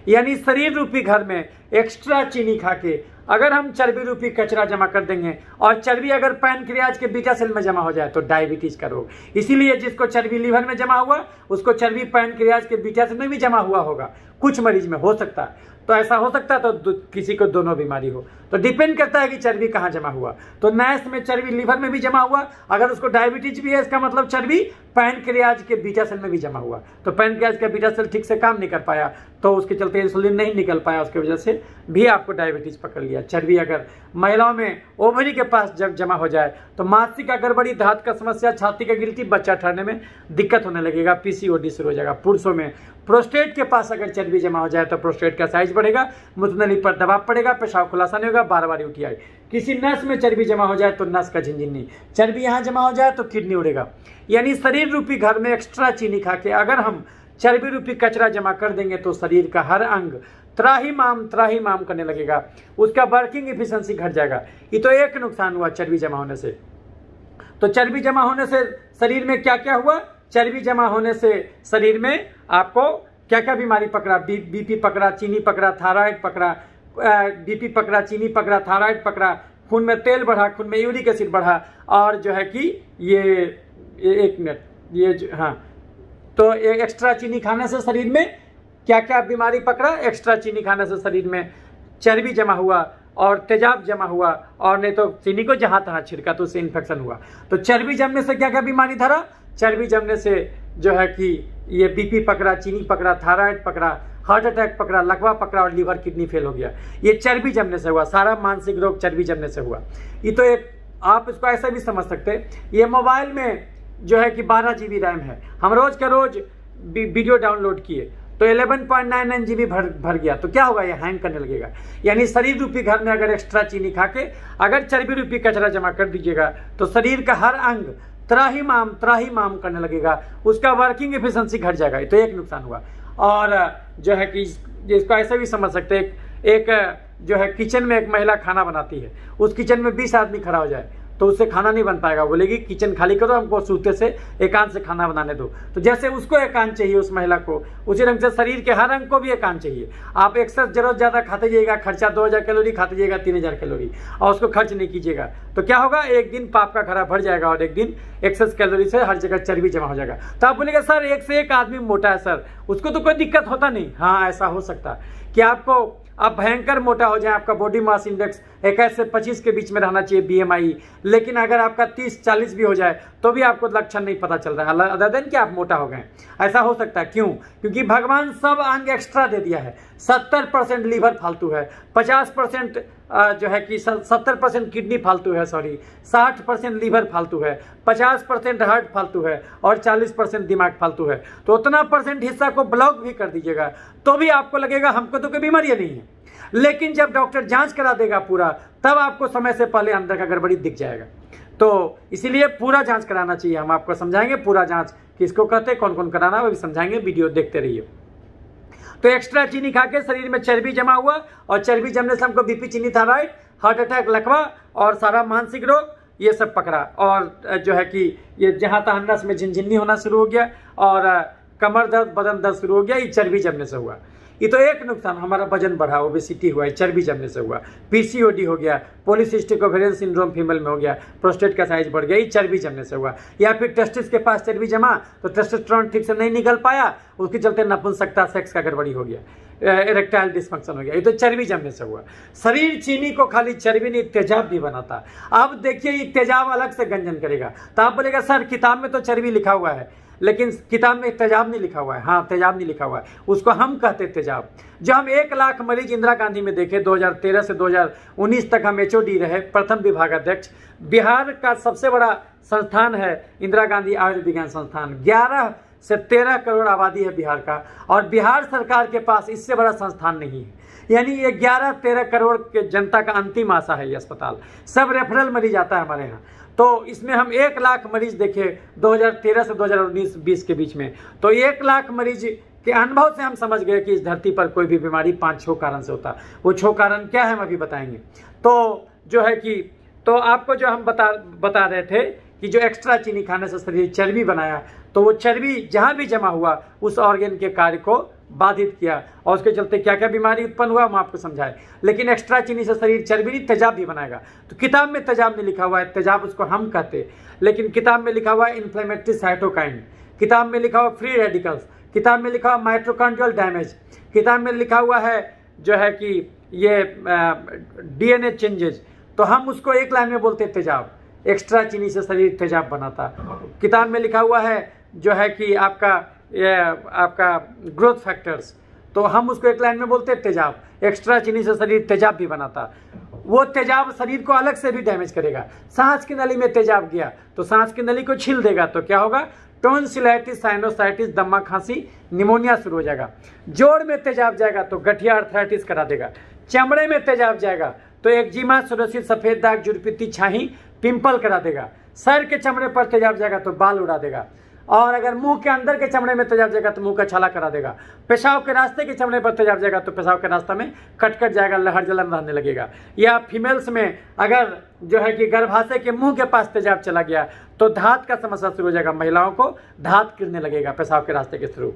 यानी शरीर रूपी घर में एक्स्ट्रा चीनी खा के अगर हम चर्बी रूपी कचरा जमा कर देंगे, और चर्बी अगर पैनक्रियाज के बीटा सेल में जमा हो जाए तो डायबिटीज का रोग। इसीलिए जिसको चर्बी लीवर में जमा हुआ उसको चर्बी पैनक्रियाज के बीटा सेल में भी जमा हुआ होगा, कुछ मरीज में हो सकता है। तो ऐसा हो सकता है तो किसी को दोनों बीमारी हो, तो डिपेंड करता है कि चर्बी कहाँ जमा हुआ। तो नैस में चर्बी लीवर में भी जमा हुआ, अगर उसको डायबिटीज भी है इसका मतलब चर्बी पैनक्रियाज के बीटा सेल में भी जमा हुआ। तो पैनक्रियाज का बीटा सेल ठीक से काम नहीं कर पाया तो उसके चलते इंसुलिन नहीं निकल पाया, उसकी वजह से भी आपको डायबिटीज पकड़ लिया। चर्बी अगर महिलाओं में ओवरी के पास जब जमा हो जाए तो मानसिक गड़बड़ी, दांत का समस्या, छाती का गिल्टी, बच्चा ठहरने में दिक्कत होने लगेगा, पीसीओडी शुरू हो जाएगा। पुरुषों में प्रोस्टेट के पास अगर चर्बी जमा हो जाए तो प्रोस्टेट का साइज बढ़ेगा, मूत्रनली पर दबाव पड़ेगा, पेशाब खुलासा नहीं होगा, बार बार उल्टी आई। किसी नस में चर्बी जमा हो जाए तो नस का झिनझिनी, चर्बी यहाँ जमा हो जाए तो किडनी उड़ेगा। यानी शरीर रूपी घर में एक्स्ट्रा चीनी खा के अगर हम चर्बी रूपी कचरा जमा कर देंगे तो शरीर का हर अंग त्राहिमाम करने लगेगा, उसका वर्किंग एफिशिएंसी घट जाएगा। ये तो एक नुकसान हुआ चर्बी जमा होने से। तो चर्बी जमा होने से शरीर में क्या क्या हुआ? चर्बी जमा होने से शरीर में आपको क्या क्या बीमारी पकड़ा? बीपी पकड़ा, चीनी पकड़ा, थायराइड पकड़ा, बीपी पकड़ा, चीनी पकड़ा, थायराइड पकड़ा, खून में तेल बढ़ा, खून में यूरिक एसिड बढ़ा, और जो है कि ये एक मिनट, ये हाँ, तो एक्स्ट्रा चीनी खाने से शरीर में क्या क्या बीमारी पकड़ा? एक्स्ट्रा चीनी खाने से शरीर में चर्बी जमा हुआ और तेजाब जमा हुआ, और नहीं तो चीनी को जहां तहां छिड़का तो उससे इन्फेक्शन हुआ। तो चर्बी जमने से क्या क्या बीमारी धरा? चर्बी जमने से जो है कि ये बीपी पकड़ा, चीनी पकड़ा, थायराइड पकड़ा, हार्ट अटैक पकड़ा, लकवा पकड़ा और लीवर किडनी फेल हो गया। ये चर्बी जमने से हुआ। सारा मानसिक रोग चर्बी जमने से हुआ। ये तो एक, आप इसको ऐसा भी समझ सकते हैं, ये मोबाइल में जो है कि 12 GB रैम है, हम रोज का रोज वीडियो डाउनलोड किए तो 11.99 GB भर गया, तो क्या होगा? ये हैंग करने लगेगा। यानी शरीर रूपी घर में अगर एक्स्ट्रा चीनी खा के अगर चर्बी रूपी कचरा जमा कर दीजिएगा तो शरीर का हर अंग त्राहिमाम करने लगेगा, उसका वर्किंग एफिशिएंसी घट जाएगा। ये तो एक नुकसान हुआ। और जो है कि इसको ऐसे भी समझ सकते हैं, एक जो है किचन में एक महिला खाना बनाती है, उस किचन में 20 आदमी खड़ा हो जाए तो उससे खाना नहीं बन पाएगा। बोलेगी किचन खाली करो, हमको सूते से एकांत से खाना बनाने दो। तो जैसे उसको एकांत चाहिए उस महिला को, उसी ढंग से शरीर के हर अंग को भी एकांत चाहिए। आप एक्सेस जरूरत ज्यादा खाते जाइएगा, खर्चा 2000 कैलोरी खाते जाइएगा, 3000 कैलोरी, और उसको खर्च नहीं कीजिएगा तो क्या होगा? एक दिन पाप का खरा भर जाएगा और एक दिन एक्सेस कैलोरी से हर जगह चर्बी जमा हो जाएगा। तो आप बोलेगा सर एक से एक आदमी मोटा है सर, उसको तो कोई दिक्कत होता नहीं। हाँ, ऐसा हो सकता है कि आपको आप भयंकर मोटा हो जाए, आपका बॉडी मास इंडेक्स 21 से 25 के बीच में रहना चाहिए BMI, लेकिन अगर आपका 30-40 भी हो जाए तो भी आपको लक्षण नहीं पता चल रहा है, अदर देन कि आप मोटा हो गए। ऐसा हो सकता है। क्यों? क्योंकि भगवान सब अंग एक्स्ट्रा दे दिया है। 70% लीवर फालतू है, 50% जो है कि 70% किडनी फालतू है, 60% लीवर फालतू है, 50% हार्ट फालतू है और 40% दिमाग फालतू है। तो उतना परसेंट हिस्सा को ब्लॉक भी कर दीजिएगा तो भी आपको लगेगा हमको तो कोई बीमारी नहीं है। लेकिन जब डॉक्टर जांच करा देगा पूरा, तब आपको समय से पहले अंदर का गड़बड़ी दिख जाएगा। तो इसीलिए पूरा जांच कराना चाहिए। हम आपको समझाएंगे पूरा जांच किसको कहते हैं, कौन कौन कराना, वो भी समझाएंगे। वीडियो देखते रहिए। तो एक्स्ट्रा चीनी खा के शरीर में चर्बी जमा हुआ, और चर्बी जमने से हमको बीपी, चीनी, थायराइड, हार्ट अटैक, लकवा और सारा मानसिक रोग ये सब पकड़ा। और जो है कि ये जहां तहां नस में झिनझिनी होना शुरू हो गया और कमर दर्द, बदन दर्द शुरू हो गया। ये चर्बी जमने से हुआ। ये तो एक नुकसान, हमारा वजन बढ़ा, ओबेसिटी हुआ, चर्बी जमने से हुआ। PCOD हो गया, पॉलीसिस्टिक ओवेरियन सिंड्रोम फीमेल में हो गया, प्रोस्टेट का साइज बढ़ गया, ये चर्बी जमने से हुआ। या फिर टेस्टिस के पास चर्बी जमा तो टेस्टोस्टेरोन ठीक से नहीं निकल पाया, उसके चलते नपुंसकता, सेक्स का गड़बड़ी हो गया, इरेक्टाइल डिस्फंक्शन हो गया। ये तो चर्बी जमने से हुआ। शरीर चीनी को खाली चर्बी नहीं, तेजाब भी बनाता। अब देखिए ये तेजाब अलग से गंजन करेगा। तो आप बोलेगा सर किताब में तो चर्बी लिखा हुआ है, लेकिन किताब में तेजाब नहीं लिखा हुआ है। हाँ, तेजाब नहीं लिखा हुआ है, उसको हम कहते तेजाब। जो हम 1 लाख मरीज इंदिरा गांधी में देखे, 2013 से 2019 तक हम HOD रहे, प्रथम विभागाध्यक्ष। बिहार का सबसे बड़ा संस्थान है इंदिरा गांधी आयुर्विज्ञान संस्थान। 11 से 13 करोड़ आबादी है बिहार का, और बिहार सरकार के पास इससे बड़ा संस्थान नहीं है। यानी ये 11-13 करोड़ के जनता का अंतिम आशा है ये अस्पताल। सब रेफरल मरीज आता है हमारे यहाँ। तो इसमें हम 1 लाख मरीज देखे 2013 से 2019-20 के बीच में। तो 1 लाख मरीज के अनुभव से हम समझ गए कि इस धरती पर कोई भी बीमारी 5-6 कारण से होता है। वो 6 कारण क्या है हम अभी बताएंगे। तो जो है कि तो आपको जो हम बता रहे थे कि जो एक्स्ट्रा चीनी खाने से शरीर चर्बी बनाया, तो वो चर्बी जहां भी जमा हुआ उस ऑर्गन के कार्य को बाधित किया, और उसके चलते क्या क्या बीमारी उत्पन्न हुआ हम आपको समझाए। लेकिन एक्स्ट्रा चीनी से शरीर चर्बी नहीं, तेजाब भी बनाएगा। तो किताब में तेजाब नहीं लिखा हुआ है, तेजाब उसको हम कहते, लेकिन किताब में लिखा हुआ है इन्फ्लेमेटरी साइटोकाइन, किताब में लिखा हुआ फ्री रेडिकल्स, किताब में लिखा हुआ माइटोकॉन्ड्रियल डैमेज, किताब में लिखा हुआ है जो है कि ये DNA चेंजेज। तो हम उसको एक लाइन में बोलते तेजाब। एक्स्ट्रा चीनी से शरीर तेजाब बनाता। किताब में लिखा हुआ है जो है कि आपका ग्रोथ फैक्टर्स, तो हम उसको एक लाइन में बोलते हैं तेजाब। एक्स्ट्रा चीनी से शरीर तेजाब भी बनाता। वो तेजाब शरीर को अलग से भी डैमेज करेगा। सांस की नली में तेजाब गया तो सांस की नली को छील देगा, तो क्या होगा? टॉन्सिलाइटिस, साइनोसाइटिस, दमा, खांसी, निमोनिया शुरू हो जाएगा। जोड़ में तेजाब जाएगा तो गठिया, अर्थराइटिस करा देगा। चमड़े में तेजाब जाएगा तो एक्जिमा, सोरोसिस, सफेद दाग, जुड़पीती, छाही, पिंपल करा देगा। सर के चमड़े पर तेजाब जाएगा तो बाल उड़ा देगा। और अगर मुंह के अंदर के चमड़े में तेजाब जाएगा तो मुंह का छाला करा देगा। पेशाब के रास्ते के चमड़े पर तेजाब जाएगा तो पेशाब के रास्ता में कट जाएगा, लहर जलन रहने लगेगा। या फीमेल्स में अगर जो है कि गर्भाशय के मुंह के पास तेजाब चला गया तो धात का समस्या शुरू हो जाएगा, महिलाओं को धात गिरने लगेगा पेशाब के रास्ते के थ्रू,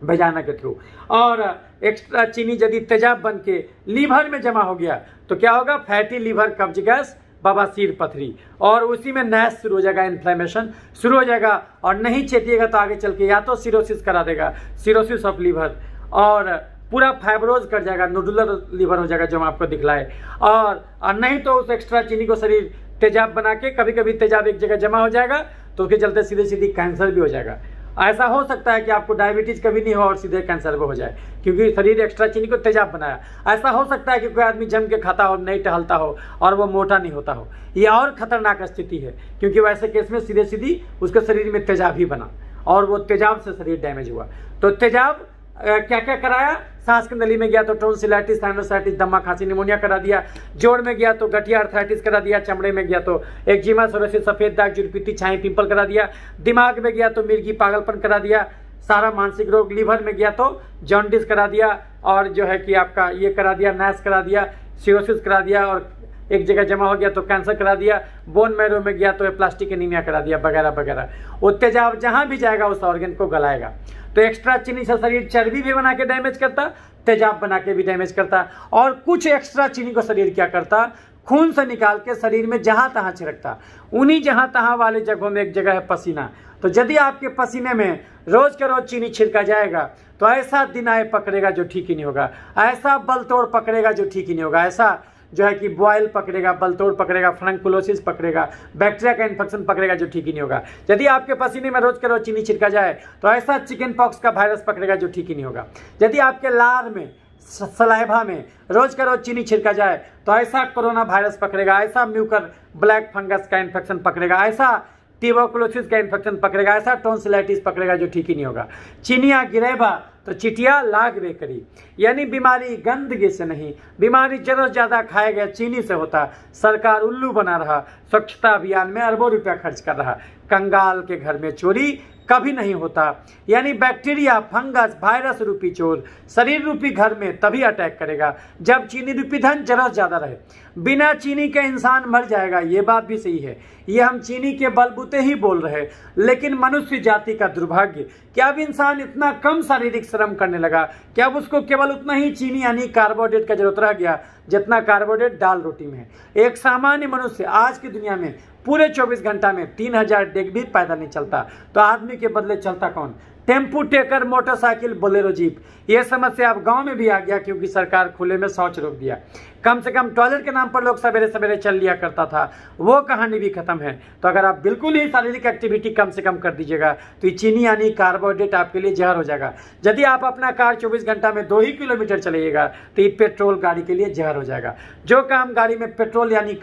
वजाइना के थ्रू। और एक्स्ट्रा चीनी यदि तेजाब बन के लीवर में जमा हो गया तो क्या होगा, फैटी लीवर, कब्ज गैस, बवासीर, पथरी, और उसी में नैश शुरू हो जाएगा, इन्फ्लेमेशन शुरू हो जाएगा। और नहीं चेतिएगा तो आगे चल के या तो सिरोसिस करा देगा, सिरोसिस ऑफ लीवर, और पूरा फाइब्रोज कर जाएगा, नोडुलर लीवर हो जाएगा जो हम आपको दिखलाए। और नहीं तो उस एक्स्ट्रा चीनी को शरीर तेजाब बना के, कभी कभी तेजाब एक जगह जमा हो जाएगा तो उसके चलते सीधे सीधे कैंसर भी हो जाएगा। ऐसा हो सकता है कि आपको डायबिटीज कभी नहीं हो और सीधे कैंसर भी हो जाए, क्योंकि शरीर एक्स्ट्रा चीनी को तेजाब बनाया। ऐसा हो सकता है कि कोई आदमी जम के खाता हो, नहीं टहलता हो और वो मोटा नहीं होता हो, ये और खतरनाक स्थिति है, क्योंकि वैसे केस में सीधे सीधी उसके शरीर में तेजाब ही बना और वो तेजाब से शरीर डैमेज हुआ। तो तेजाब क्या क्या कराया, सांस की नली में गया तो टोंसिलाइटिस, साइनोसाइटिस, दमा, खांसी, निमोनिया करा दिया। जोड़ में गया तो गठिया अर्थराइटिस करा दिया। चमड़े में गया तो एक्जिमा, सोरोसिस, सफेद दाग, जुड़पीती, छाई, पिंपल करा दिया। दिमाग में गया तो मिर्गी, पागलपन करा दिया। सारा मानसिक रोग। लीवर में गया तो जॉन्डिस करा दिया, और जो है कि आपका ये करा दिया, नैश करा दिया, सिरोसिस करा दिया, और एक जगह जमा हो गया तो कैंसर करा दिया। बोन मैरो में गया तो प्लास्टिक एनीमिया करा दिया, वगैरह वगैरह। वो तेजाब जहां भी जाएगा उस ऑर्गन को गलाएगा। तो एक्स्ट्रा चीनी से शरीर चर्बी भी बना के डैमेज करता, तेजाब बना के भी डैमेज करता। और कुछ एक्स्ट्रा चीनी को शरीर क्या करता, खून से निकाल के शरीर में जहां तहां छिड़कता। उन्हीं जहां तहां वाले जगहों में एक जगह है पसीना। तो यदि आपके पसीने में रोज के रोज चीनी छिड़का जाएगा तो ऐसा दिन आए पकड़ेगा जो ठीक ही नहीं होगा, ऐसा बल तोड़ पकड़ेगा जो ठीक ही नहीं होगा, ऐसा जो है कि बॉयल पकड़ेगा, बलतोड़ पकड़ेगा, फ्रंकुलोसिस पकड़ेगा, बैक्टीरिया का इन्फेक्शन पकड़ेगा जो ठीक ही नहीं होगा। यदि आपके पसीने में रोज के रोज चीनी छिड़का जाए तो ऐसा चिकन पॉक्स का वायरस पकड़ेगा जो ठीक ही नहीं होगा। यदि आपके लार में, सलाइवा में रोज के रोज चीनी छिड़का जाए तो ऐसा कोरोना वायरस पकड़ेगा, ऐसा म्यूकर ब्लैक फंगस का इन्फेक्शन पकड़ेगा, ऐसा ट्यूबरकुलोसिस का इन्फेक्शन पकड़ेगा, ऐसा टॉन्सिलाइटिस पकड़ेगा जो ठीक ही नहीं होगा। चिनिया गिरेबा तो चिटिया लागबे करी, यानी बीमारी गंदगी से नहीं, बीमारी जरूरत ज्यादा खाए गए चीनी से होता। सरकार उल्लू बना रहा, स्वच्छता अभियान में अरबों रुपया खर्च कर रहा। कंगाल के घर में चोरी कभी नहीं होता, यानी बैक्टीरिया, फंगस, वायरस रूपी चोर शरीर रूपी घर में तभी अटैक करेगा जब चीनी रूपी धन जरूरत ज्यादा रहे। बिना चीनी के इंसान मर जाएगा, ये बात भी सही है। ये हम चीनी के बलबूते ही बोल रहे, लेकिन मनुष्य जाति का दुर्भाग्य कि अब इंसान इतना कम शारीरिक श्रम करने लगा कि अब उसको केवल उतना ही चीनी यानी कार्बोहाइड्रेट का जरूरत रह गया जितना कार्बोहाइड्रेट दाल रोटी में है। एक सामान्य मनुष्य आज की दुनिया में पूरे 24 घंटा में 3000 डेग भी पैदल नहीं चलता, तो आदमी के बदले चलता कौन? Tempo, taker, motorcycle, Bolero, jeep. ये समस्या अब गांव में भी आ गया क्योंकि सरकार खुले में शौच रोक दिया। कम से कम टॉयलेट के नाम पर लोग सवेरे सवेरे चल लिया करता था, वो कहानी भी खत्म है। तो अगर आप बिल्कुल ही शारीरिक एक्टिविटी कम से कम कर दीजिएगा तो ये चीनी यानी कार्बोहाइड्रेट आपके लिए जहर हो जाएगा। यदि आप अपना कार 24 घंटा में 2 ही किलोमीटर चलाइएगा तो ये पेट्रोल गाड़ी के लिए जहर हो जाएगा। जो काम गाड़ी में पेट्रोल यानी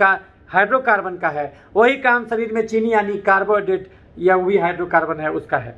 हाइड्रोकार्बन का है, वही काम शरीर में चीनी यानी कार्बोहाइड्रेट या वही हाइड्रोकार्बन है उसका है।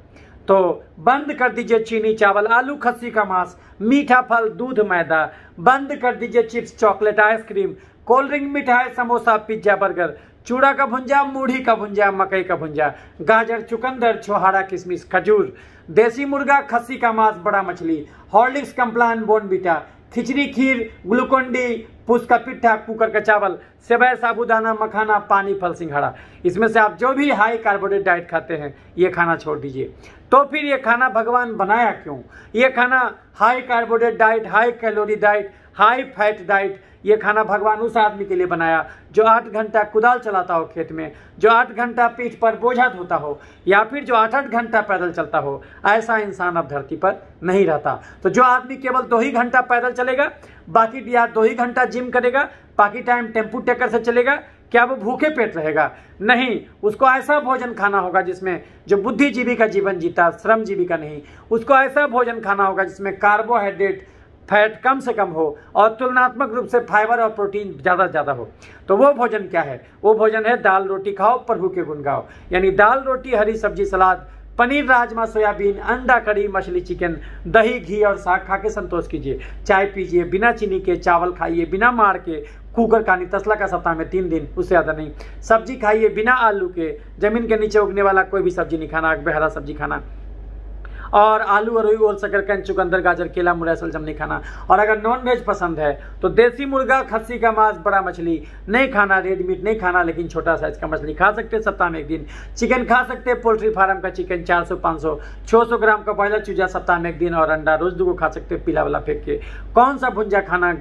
तो बंद कर दीजिए चीनी, चावल, आलू, खस्सी का मांस, मीठा फल, दूध, मैदा। बंद कर दीजिए chips, chocolate, ice cream, cold drink, मिठाई, समोसा, पिज्जा, बर्गर, चूड़ा का भुंजा, मूढ़ी का भुंजा, मकई का भुंजा, गाजर, चुकंदर, छोहाड़ा, किशमिश, खजूर, देसी मुर्गा, खस्सी का मांस, बड़ा मछली, हॉर्लिक्स, कम्प्लान, बोर्नविटा, खिचड़ी, खीर, ग्लूकोन डी, पूस का पिट्ठा, कुकर का चावल, सेवई, साबूदाना, मखाना, पानी, फल, सिंघाड़ा। इसमें से आप जो भी हाई कार्बोहाइड्रेट डाइट खाते हैं ये खाना छोड़ दीजिए। तो फिर ये खाना भगवान बनाया क्यों? ये खाना high carbohydrate diet, high calorie diet, high fat diet, ये खाना भगवान उस आदमी के लिए बनाया जो 8 घंटा कुदाल चलाता हो खेत में, जो 8 घंटा पीठ पर बोझा ढोता हो, या फिर जो 8-8 घंटा पैदल चलता हो। ऐसा इंसान अब धरती पर नहीं रहता। तो जो आदमी केवल 2 ही घंटा पैदल चलेगा, बाकी या 2 ही घंटा जिम करेगा, बाकी टाइम टेम्पू टेकर से चलेगा, क्या वो भूखे पेट रहेगा? नहीं, उसको ऐसा भोजन खाना होगा जिसमें जो बुद्धिजीवी का जीवन जीता, श्रमजीवी का नहीं। उसको ऐसा भोजन खाना होगा जिसमें कार्बोहाइड्रेट, फैट कम से कम हो और तुलनात्मक रूप से फाइबर और प्रोटीन ज़्यादा से ज़्यादा हो। तो वो भोजन क्या है? वो भोजन है दाल रोटी खाओ, प्रभु के गुण गाओ। यानी दाल रोटी, हरी सब्जी, सलाद, पनीर, राजमा, सोयाबीन, अंडा करी, मछली, चिकन, दही, घी और साग खा के संतोष कीजिए। चाय पीजिए बिना चीनी के, चावल खाइए बिना मार के, कुकर खानी तसला का सप्ताह में 3 दिन, उससे ज़्यादा नहीं। सब्जी खाइए बिना आलू के, जमीन के नीचे उगने वाला कोई भी सब्जी नहीं खाना, हरा सब्जी खाना। और आलू, अरोई, ओल, शकरकंद, चुकंदर, गाजर, केला, मुरई, सलजम नहीं खाना। और अगर नॉन वेज पसंद है तो देसी मुर्गा, खस्सी का मांस, बड़ा मछली नहीं खाना, रेड मीट नहीं खाना, लेकिन छोटा साइज का मछली खा सकते हैं सप्ताह में 1 दिन। चिकन खा सकते हैं, पोल्ट्री फार्म का चिकन 400, 500, 600 ग्राम का ब्रॉयलर चूजा सप्ताह में 1 दिन। और अंडा रोज 2 खा सकते हैं, पीला वाला फेंक के। कौन सा भुंजा खाना?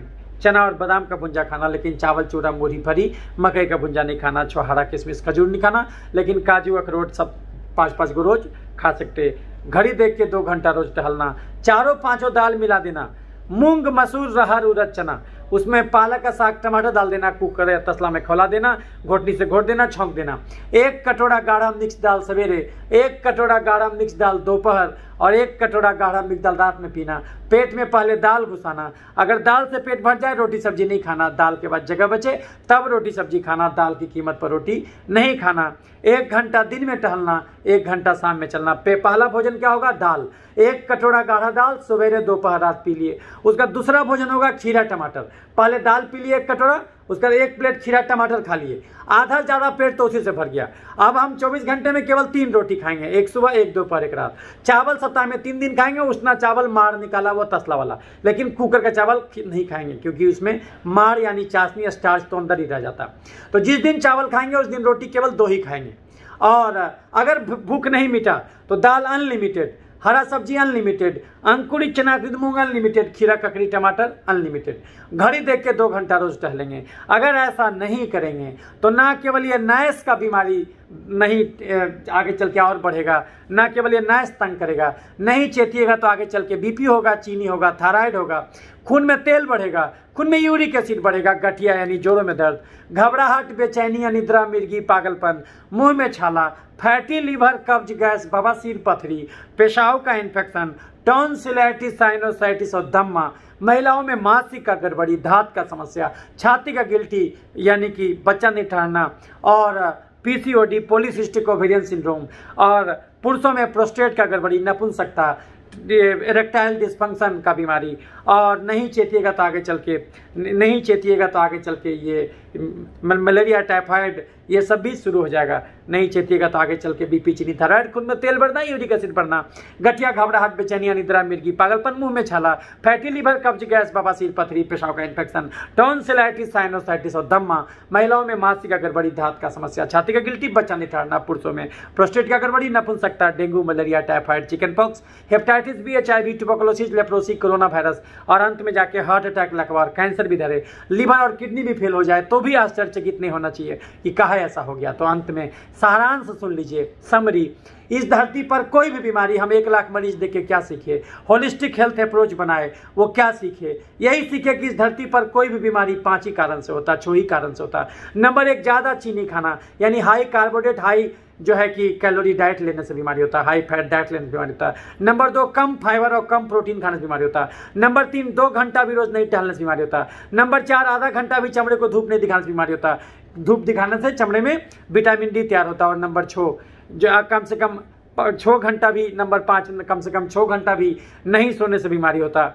चना और बादाम का भुंजा खाना, लेकिन चावल, चूड़ा, मूढ़ी, फरी, मकई का भुंजा नहीं खाना। छोहाड़ा, किशमिश, खजूर नहीं खाना, लेकिन काजू, अखरोट सब 5-5 को रोज खा सकते। घड़ी देख के 2 घंटा रोज टहलना। 4-5 दाल मिला देना, मूंग, मसूर, रहर, उड़द, चना, उसमें पालक का साग, टमाटर डाल देना, कुकर या तसला में खौला देना, घोटनी से घोट देना, छौंक देना। 1 कटोरा गाढ़ा मिक्स दाल सवेरे, 1 कटोरा गाढ़ा मिक्स दाल दोपहर और 1 कटोरा गाढ़ा मिक्स दाल रात में पीना। पेट में पहले दाल घुसाना। अगर दाल से पेट भर जाए रोटी सब्जी नहीं खाना, दाल के बाद जगह बचे तब रोटी सब्जी खाना, दाल की कीमत पर रोटी नहीं खाना। 1 घंटा दिन में टहलना, 1 घंटा शाम में चलना। पहला भोजन क्या होगा? दाल, 1 कटोरा गाढ़ा दाल सवेरे, दोपहर, रात पी लिए। उसका दूसरा भोजन होगा खीरा टमाटर। पहले दाल पी लिए 1 कटोरा, उसका 1 प्लेट खीरा टमाटर खा लिए, आधा ज़्यादा पेट तो उसी से भर गया। अब हम 24 घंटे में केवल 3 रोटी खाएंगे, 1 सुबह, 1 दोपहर, 1 रात। चावल सप्ताह में 3 दिन खाएंगे, उसना चावल मार निकाला वो तसला वाला, लेकिन कुकर का चावल नहीं खाएंगे क्योंकि उसमें मार यानी चाशनी, स्टार्च तो अंदर ही रह जाता। तो जिस दिन चावल खाएंगे उस दिन रोटी केवल 2 ही खाएंगे। और अगर भूख नहीं मिटा तो दाल अनलिमिटेड, हरा सब्जी अनलिमिटेड, अंकुरित चना, मूंग अनलिमिटेड, खीरा, ककड़ी, टमाटर अनलिमिटेड। घड़ी देख के 2 घंटा रोज टहलेंगे। अगर ऐसा नहीं करेंगे तो ना केवल ये नैस का बीमारी नहीं आगे चल के और बढ़ेगा, ना केवल ये नैस तंग करेगा, नहीं चेतिएगा तो आगे चल के बीपी होगा, चीनी होगा, थायराइड होगा, खून में तेल बढ़ेगा, खून में यूरिक एसिड बढ़ेगा, गठिया यानी जोड़ों में दर्द, घबराहट, बेचैनी, अनिद्रा, मिर्गी, पागलपन, मुंह में छाला, फैटी लीवर, कब्ज, गैस, बवासीर, पथरी, पेशाब का इन्फेक्शन, टॉन्सिलाइटिस, साइनोसाइटिस और दम्मा। महिलाओं में मासिक का गड़बड़ी, धात का समस्या, छाती का गिल्टी यानी कि बच्चा नहीं ठहरना, और पीसीओडी, पॉलीसिस्टिक ओवेरियन सिंड्रोम। और पुरुषों में प्रोस्टेट का गड़बड़ी, नपुंसकता, इरेक्टाइल डिस्फंक्शन का बीमारी। और नहीं चेतिएगा तो आगे चल के ये मलेरिया, टाइफाइड ये सब भी शुरू हो जाएगा। नहीं चेतिएगा तो आगे चल के बीपी, चीनी, थायराइड, खून में तेल बढ़ना, यूरिक एसिड बढ़ना, गठिया, घबराहट, बेचैनी, अनिद्रा, मिर्गी, पागलपन, मुंह में छाला, फैटी लीवर, कब्ज, गैस, बवासीर, पथरी, पेशाब का इन्फेक्शन, टॉन्सिलाइटिस, साइनोसाइटिस और दम्मा। महिलाओं में मासिक का गड़बड़ी, धात का समस्या, छाती का गिल्टी, बच्चा नहीं ठहरना। पुरुषों में प्रोस्टेट का गड़बड़ी, नपुंसकता, dengue, malaria, typhoid, chicken pox, hepatitis B, HIV, tuberculosis, leprosy, corona virus और अंत में जाके हार्ट अटैक, लकवा, कैंसर भी धरे, लिवर और किडनी भी फेल हो जाए तो भी आश्चर्यचकित नहीं होना चाहिए कि कहा ऐसा हो गया। तो अंत में सारांश सुन लीजिए, समरी। इस धरती पर कोई भी बीमारी, हम 1 लाख मरीज देख के क्या सीखे? होलिस्टिक हेल्थ अप्रोच बनाए, वो क्या सीखे? यही सीखे कि इस धरती पर कोई भी बीमारी 5 ही कारण से होता, 6 ही कारण से होता। नंबर 1, ज़्यादा चीनी खाना यानी हाई कार्बोहाइड्रेट, हाई जो है कि कैलोरी डाइट लेने से बीमारी होता है, हाई फैट डाइट लेने से बीमारी होता है। नंबर 2, कम फाइबर और कम प्रोटीन खाने से बीमारी होता है। नंबर 3, 2 घंटा भी रोज नहीं टहलने से बीमारी होता है। नंबर 4, आधा घंटा भी चमड़े को धूप नहीं दिखाने से बीमारी होता है। धूप दिखाने से चमड़े में विटामिन डी तैयार होता है। और नंबर 6, जो कम से कम 6 घंटा भी, नंबर 5, कम से कम 6 घंटा भी नहीं सोने से बीमारी होता।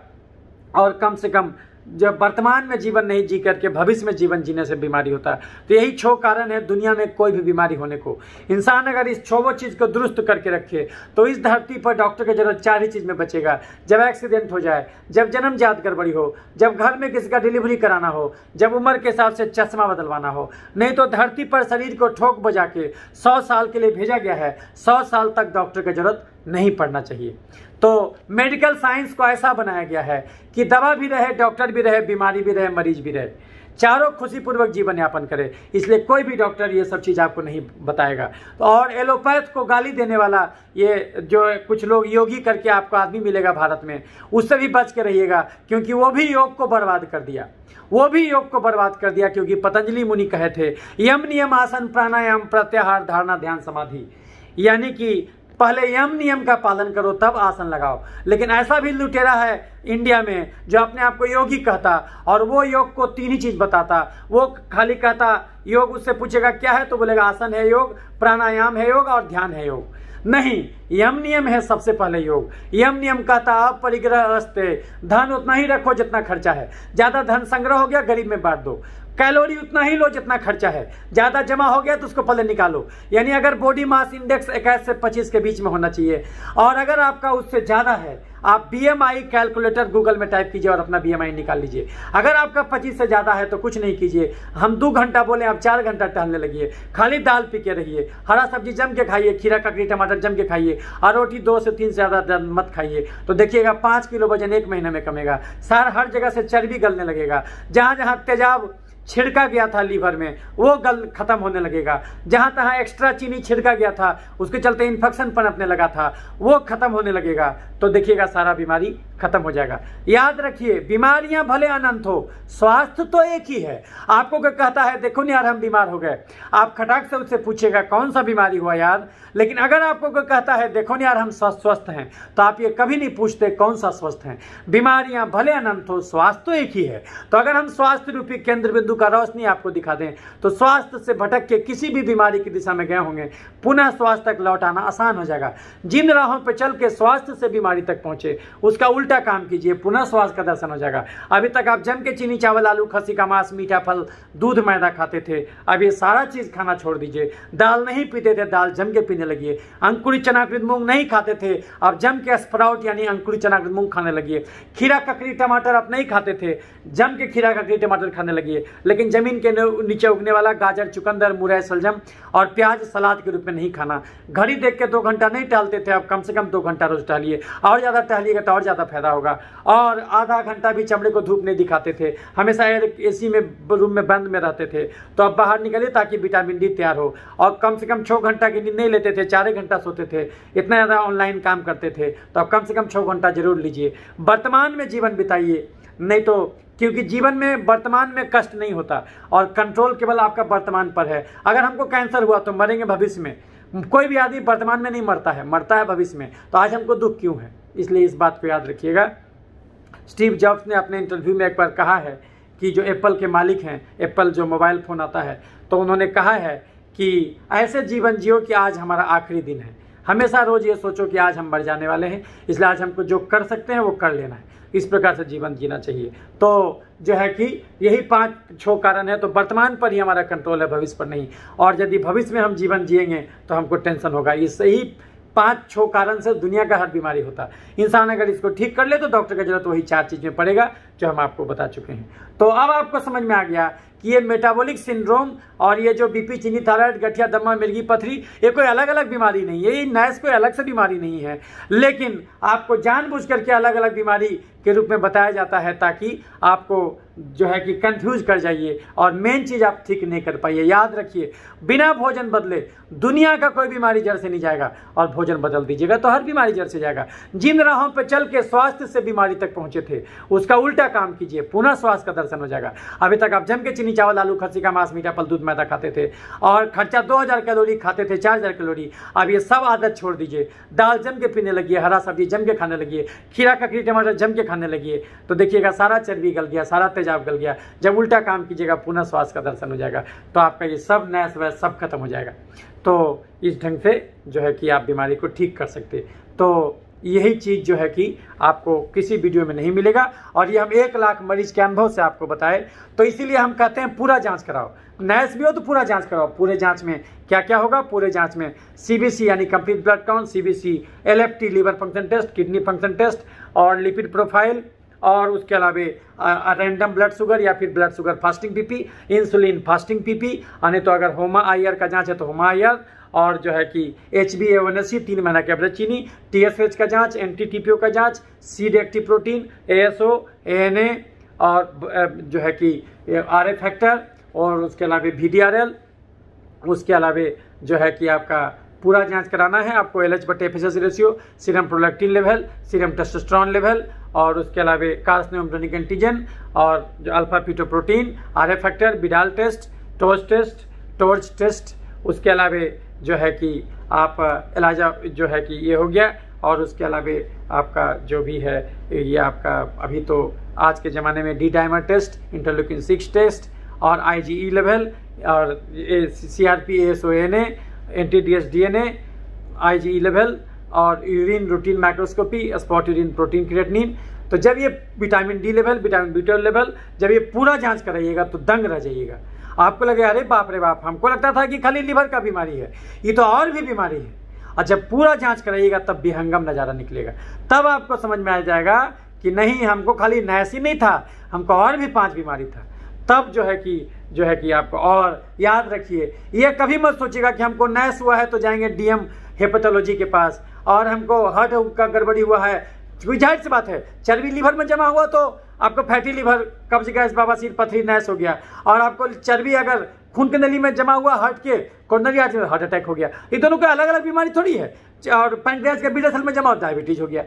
और कम से कम जब वर्तमान में जीवन नहीं जी करके भविष्य में जीवन जीने से बीमारी होता है। तो यही 6 कारण है दुनिया में कोई भी बीमारी होने को। इंसान अगर इस 6 चीज़ को दुरुस्त करके रखे तो इस धरती पर डॉक्टर की जरूरत 4 ही चीज़ में बचेगा। जब एक्सीडेंट हो जाए, जब जन्मजात गड़बड़ी हो, जब घर में किसी का डिलीवरी कराना हो, जब उम्र के हिसाब से चश्मा बदलवाना हो। नहीं तो धरती पर शरीर को ठोक बजा के 100 साल के लिए भेजा गया है, 100 साल तक डॉक्टर की जरूरत नहीं पड़ना चाहिए। तो मेडिकल साइंस को ऐसा बनाया गया है कि दवा भी रहे, डॉक्टर भी रहे, बीमारी भी रहे, मरीज भी रहे, चारों खुशीपूर्वक जीवन यापन करे। इसलिए कोई भी डॉक्टर ये सब चीज़ आपको नहीं बताएगा। तो और एलोपैथ को गाली देने वाला ये जो कुछ लोग योगी करके आपको आदमी मिलेगा भारत में, उससे भी बच के रहिएगा, क्योंकि वो भी योग को बर्बाद कर दिया। क्योंकि पतंजलि मुनि कहे थे, यम नियम आसन प्राणायाम प्रत्याहार धारणा ध्यान समाधि, यानी कि पहले यम नियम का पालन करो तब आसन लगाओ। लेकिन ऐसा भी लुटेरा है इंडिया में जो अपने आप को योगी कहता और वो योग को 3 ही चीज बताता। वो खाली कहता योग, उससे पूछेगा क्या है तो बोलेगा आसन है योग, प्राणायाम है योग और ध्यान है योग। नहीं, यम नियम है सबसे पहले योग। यम नियम कहता है अपरिग्रह अस्ते, धन उतना ही रखो जितना खर्चा है। ज्यादा धन संग्रह हो गया गरीब में बांट दो। कैलोरी उतना ही लो जितना खर्चा है। ज्यादा जमा हो गया तो उसको पहले निकालो। यानी अगर बॉडी मास इंडेक्स 21 से 25 के बीच में होना चाहिए, और अगर आपका उससे ज्यादा है, आप BMI कैलकुलेटर गूगल में टाइप कीजिए और अपना BMI निकाल लीजिए। अगर आपका 25 से ज्यादा है तो कुछ नहीं कीजिए, हम 2 घंटा बोले आप 4 घंटा टहलने लगिए। खाली दाल पी के रहिए, हरा सब्जी जम के खाइए, खीरा ककड़ी टमाटर जम के खाइए, और रोटी 2 से 3 से ज्यादा मत खाइए। तो देखिएगा 5 किलो वजन 1 महीने में कमेगा। हर जगह से चर्बी गलने लगेगा। जहां जहां तेजाब छिड़का गया था लीवर में वो खत्म होने लगेगा। जहां तहां एक्स्ट्रा चीनी छिड़का गया था उसके चलते इन्फेक्शन पनपने लगा था वो खत्म होने लगेगा। तो देखिएगा सारा बीमारी खत्म हो जाएगा। याद रखिए, बीमारियां भले अनंत हो, स्वास्थ्य तो एक ही है। आपको क्या कहता है, देखो नहीं यार हम बीमार हो गए, आप खटाक से उससे पूछेगा कौन सा बीमारी हुआ यार। लेकिन अगर आपको कोई कहता है देखो नहीं यार हम स्वस्थ हैं, तो आप ये कभी नहीं पूछते कौन सा स्वस्थ हैं। बीमारियां भले अनंत हो, स्वास्थ्य तो एक ही है। तो अगर हम स्वास्थ्य रूपी केंद्र बिंदु का रोशनी आपको दिखा दें तो स्वास्थ्य से भटक के किसी भी बीमारी की दिशा में गए होंगे, पुनः स्वास्थ्य तक लौट आना आसान हो जाएगा। जिन राहों पर चल के स्वास्थ्य से बीमारी तक पहुंचे उसका उल्टा काम कीजिए, पुनः स्वास्थ्य का दर्शन हो जाएगा। अभी तक आप जम के चीनी चावल आलू खस्सी का मांस मीठा फल दूध मैदा खाते थे, अब ये सारा चीज खाना छोड़ दीजिए। दाल नहीं पीते थे, दाल जम के पीने लगिए। अंकुरित चनाकृत मूंग नहीं खाते थे, अब जम के स्प्राउट यानी अंकुरित चनाकृत मूंग खाने लगिए। खीरा ककड़ी टमाटर आप नहीं खाते थे, जम के खीरा ककड़ी टमाटर खाने लगिए। लेकिन जमीन के नीचे उगने वाला गाजर चुकंदर मुरई सलजम और प्याज सलाद के रूप में नहीं खाना। घड़ी देख के 2 घंटा नहीं टहलते थे, अब कम से कम 2 घंटा रोज टहलिए, और ज्यादा टहलिएगा तो और ज्यादा फायदा होगा। और आधा घंटा भी चमड़े को धूप नहीं दिखाते थे, हमेशा AC में रूम में बंद में रहते थे, तो अब बाहर निकलिए ताकि विटामिन D तैयार हो। और कम से कम 6 घंटा की नींद नहीं लेते थे, 4 घंटा सोते थे, इतना ज्यादा ऑनलाइन काम करते थे, तो अब कम से कम 6 घंटा जरूर लीजिए। वर्तमान में जीवन बिताइए, नहीं तो क्योंकि जीवन में वर्तमान में कष्ट नहीं होता और कंट्रोल केवल आपका वर्तमान पर है। अगर हमको कैंसर हुआ तो मरेंगे भविष्य में, कोई भी आदमी वर्तमान में नहीं मरता है, मरता है भविष्य में। तो आज हमको दुख क्यों है, इसलिए इस बात को याद रखिएगा। स्टीव जॉब्स ने अपने इंटरव्यू में एक बार कहा है कि जो एप्पल के मालिक हैं, एप्पल जो मोबाइल फ़ोन आता है, तो उन्होंने कहा है कि ऐसे जीवन जियो कि आज हमारा आखिरी दिन है। हमेशा रोज ये सोचो कि आज हम मर जाने वाले हैं, इसलिए आज हमको जो कर सकते हैं वो कर लेना है। इस प्रकार से जीवन जीना चाहिए। तो जो है कि यही 5-6 कारण है। तो वर्तमान पर ही हमारा कंट्रोल है, भविष्य पर नहीं। और यदि भविष्य में हम जीवन जिएंगे तो हमको टेंशन होगा। इस ही 5-6 कारण से दुनिया का हर बीमारी होता है। इंसान अगर इसको ठीक कर ले तो डॉक्टर का जरूरत वही 4 चीज में पड़ेगा जो हम आपको बता चुके हैं। तो अब आपको समझ में आ गया कि ये मेटाबॉलिक सिंड्रोम और ये जो BP चीनी थायराइड गठिया दमा मिर्गी पथरी, ये कोई अलग अलग बीमारी नहीं है, ये नैस कोई अलग से बीमारी नहीं है। लेकिन आपको जानबूझ करके अलग अलग बीमारी के रूप में बताया जाता है ताकि आपको जो है कि कंफ्यूज कर जाइए और मेन चीज आप ठीक नहीं कर पाइए। याद रखिए, बिना भोजन बदले दुनिया का कोई बीमारी जड़ से नहीं जाएगा, और भोजन बदल दीजिएगा तो हर बीमारी जड़ से जाएगा। जिन राहों पर चल के स्वास्थ्य से बीमारी तक पहुंचे थे उसका उल्टा काम कीजिए, पुनः स्वास्थ्य का दर्शन हो जाएगा। अभी तक आप जम के चीनी चावल आलू खस्सी का मांस मीठा फल दूध मैदा खाते थे और खर्चा 2000 कैलोरी खाते थे, 4000 कैलोरी। अब ये सब आदत छोड़ दीजिए, दाल जम के पीने लगिए, हरा सब्जी जम के खाने लगिए, खीरा ककड़ी टमाटर जम के खाने लगिए। तो देखिएगा सारा चर्बी गल गया, सारा तेजाब गल गया। जब उल्टा काम कीजिएगा पुनः स्वास्थ्य का दर्शन हो जाएगा, तो आपका ये सब नैस वैस सब खत्म हो जाएगा। तो इस ढंग से जो है कि आप बीमारी को ठीक कर सकते। तो यही चीज़ जो है कि आपको किसी वीडियो में नहीं मिलेगा, और ये हम 1 लाख मरीज के अनुभव से आपको बताए। तो इसीलिए हम कहते हैं पूरा जांच कराओ, नैस भी हो तो पूरा जांच कराओ। पूरे जांच में क्या क्या होगा, पूरे जांच में CBC यानी complete blood count, CBC, LFT liver function test, kidney function test और लिपिड प्रोफाइल, और उसके अलावा रैंडम ब्लड शुगर या फिर blood sugar fasting PP, insulin fasting PP, यानी तो अगर होमा IR का जांच है तो होमा IR, और जो है कि HbA1c 3 महीना के एवरेज चीनी, TSH का जांच, NT-TPO का जांच, seed active protein, ASO, ANA, और जो है कि RA फैक्टर, और उसके अलावा VDRL, उसके अलावा जो है कि आपका पूरा जांच कराना है आपको। LH/FSH ratio, serum prolactin level, serum testosterone level, और उसके अलावा कार्सिनोजेनिक एंटीजन, और जो alpha fetoprotein, RA factor, Widal test, torch test, उसके अलावा जो है कि आप इलाजा जो है कि ये हो गया। और उसके अलावा आपका जो भी है ये आपका अभी तो आज के ज़माने में D-डाइमर टेस्ट, इंटरल्यूकिन 6 टेस्ट, और IgE लेवल, और CRP, ASO, ANA, NT-DS DNA, IgE level और urine routine microscopy, spot urine protein creatinine. तो जब ये vitamin D level, vitamin B12 level, जब ये पूरा जांच कराइएगा तो दंग रह जाइएगा। आपको लगेगा अरे बाप रे बाप, हमको लगता था कि खाली लीवर का बीमारी है, ये तो और भी बीमारी है। और जब पूरा जांच कराइएगा तब विहंगम नज़ारा निकलेगा, तब आपको समझ में आ जाएगा कि नहीं, हमको खाली नैस ही नहीं था, हमको और भी 5 बीमारी था। तब जो है कि आपको, और याद रखिए, ये कभी मत सोचिएगा कि हमको नैस हुआ है तो जाएंगे DM हेपेटोलॉजी के पास, और हमको हार्ट का गड़बड़ी हुआ है। कोई जाहिर सी बात है, चर्बी लीवर में जमा हुआ तो आपको फैटी लीवर, कब्ज, गैस, बवासीर, पथरी, नैस हो गया। और आपको चर्बी अगर खून के नली में जमा हुआ हार्ट के कोरोनरी आर्टरी में, हार्ट अटैक हो गया। ये दोनों का अलग अलग बीमारी थोड़ी है। और पैंक्रियाज के बीटा सेल में जमा हो, डायबिटीज हो गया।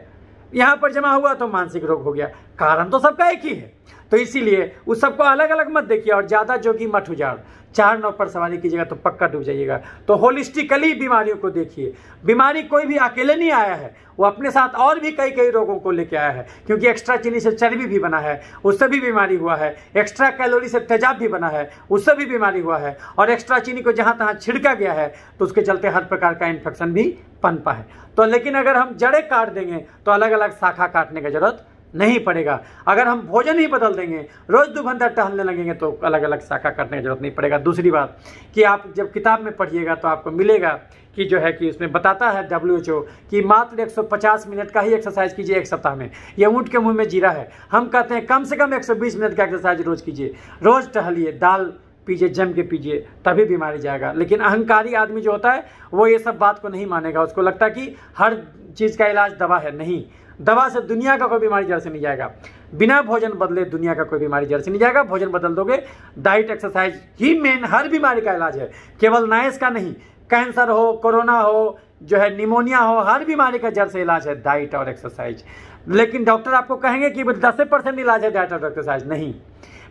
यहाँ पर जमा हुआ तो मानसिक रोग हो गया। कारण तो सबका एक ही है। तो इसीलिए उस सबको अलग अलग मत देखिए, और ज़्यादा जोगी मत उजाड़। 4 नाव पर सवारी कीजिएगा तो पक्का डूब जाइएगा। तो होलिस्टिकली बीमारियों को देखिए। बीमारी कोई भी अकेले नहीं आया है, वो अपने साथ और भी कई रोगों को लेके आया है। क्योंकि एक्स्ट्रा चीनी से चर्बी भी बना है, उससे भी बीमारी हुआ है। एक्स्ट्रा कैलोरी से तेजाब भी बना है, उससे भी बीमारी हुआ है। और एक्स्ट्रा चीनी को जहाँ तहाँ छिड़का गया है तो उसके चलते हर प्रकार का इन्फेक्शन भी पनपा है। तो लेकिन अगर हम जड़ें काट देंगे तो अलग अलग शाखा काटने की जरूरत नहीं पड़ेगा। अगर हम भोजन ही बदल देंगे, रोज 2 घंटा टहलने लगेंगे तो अलग अलग शाखा काटने की जरूरत नहीं पड़ेगा। दूसरी बात कि आप जब किताब में पढ़िएगा तो आपको मिलेगा कि जो है कि उसमें बताता है WHO कि मात्र 150 मिनट का ही एक्सरसाइज कीजिए 1 सप्ताह में। ये ऊँट के मुंह में जीरा है। हम कहते हैं कम से कम 120 मिनट का एक्सरसाइज रोज कीजिए, रोज टहलिए, दाल पीजिए, जम के पीजिए, तभी बीमारी जाएगा। लेकिन अहंकारी आदमी जो होता है वो ये सब बात को नहीं मानेगा। उसको लगता है कि हर चीज़ का इलाज दवा है। नहीं, दवा से दुनिया का कोई बीमारी जड़ से नहीं जाएगा। बिना भोजन बदले दुनिया का कोई बीमारी जड़ से नहीं जाएगा। भोजन बदल दोगे, डाइट एक्सरसाइज ही मेन हर बीमारी का इलाज है, केवल नैस का नहीं। कैंसर हो, कोरोना हो, जो है निमोनिया हो, हर बीमारी का जड़ से इलाज है डाइट और एक्सरसाइज। लेकिन डॉक्टर आपको कहेंगे कि 10% इलाज है डाइट और एक्सरसाइज, नहीं,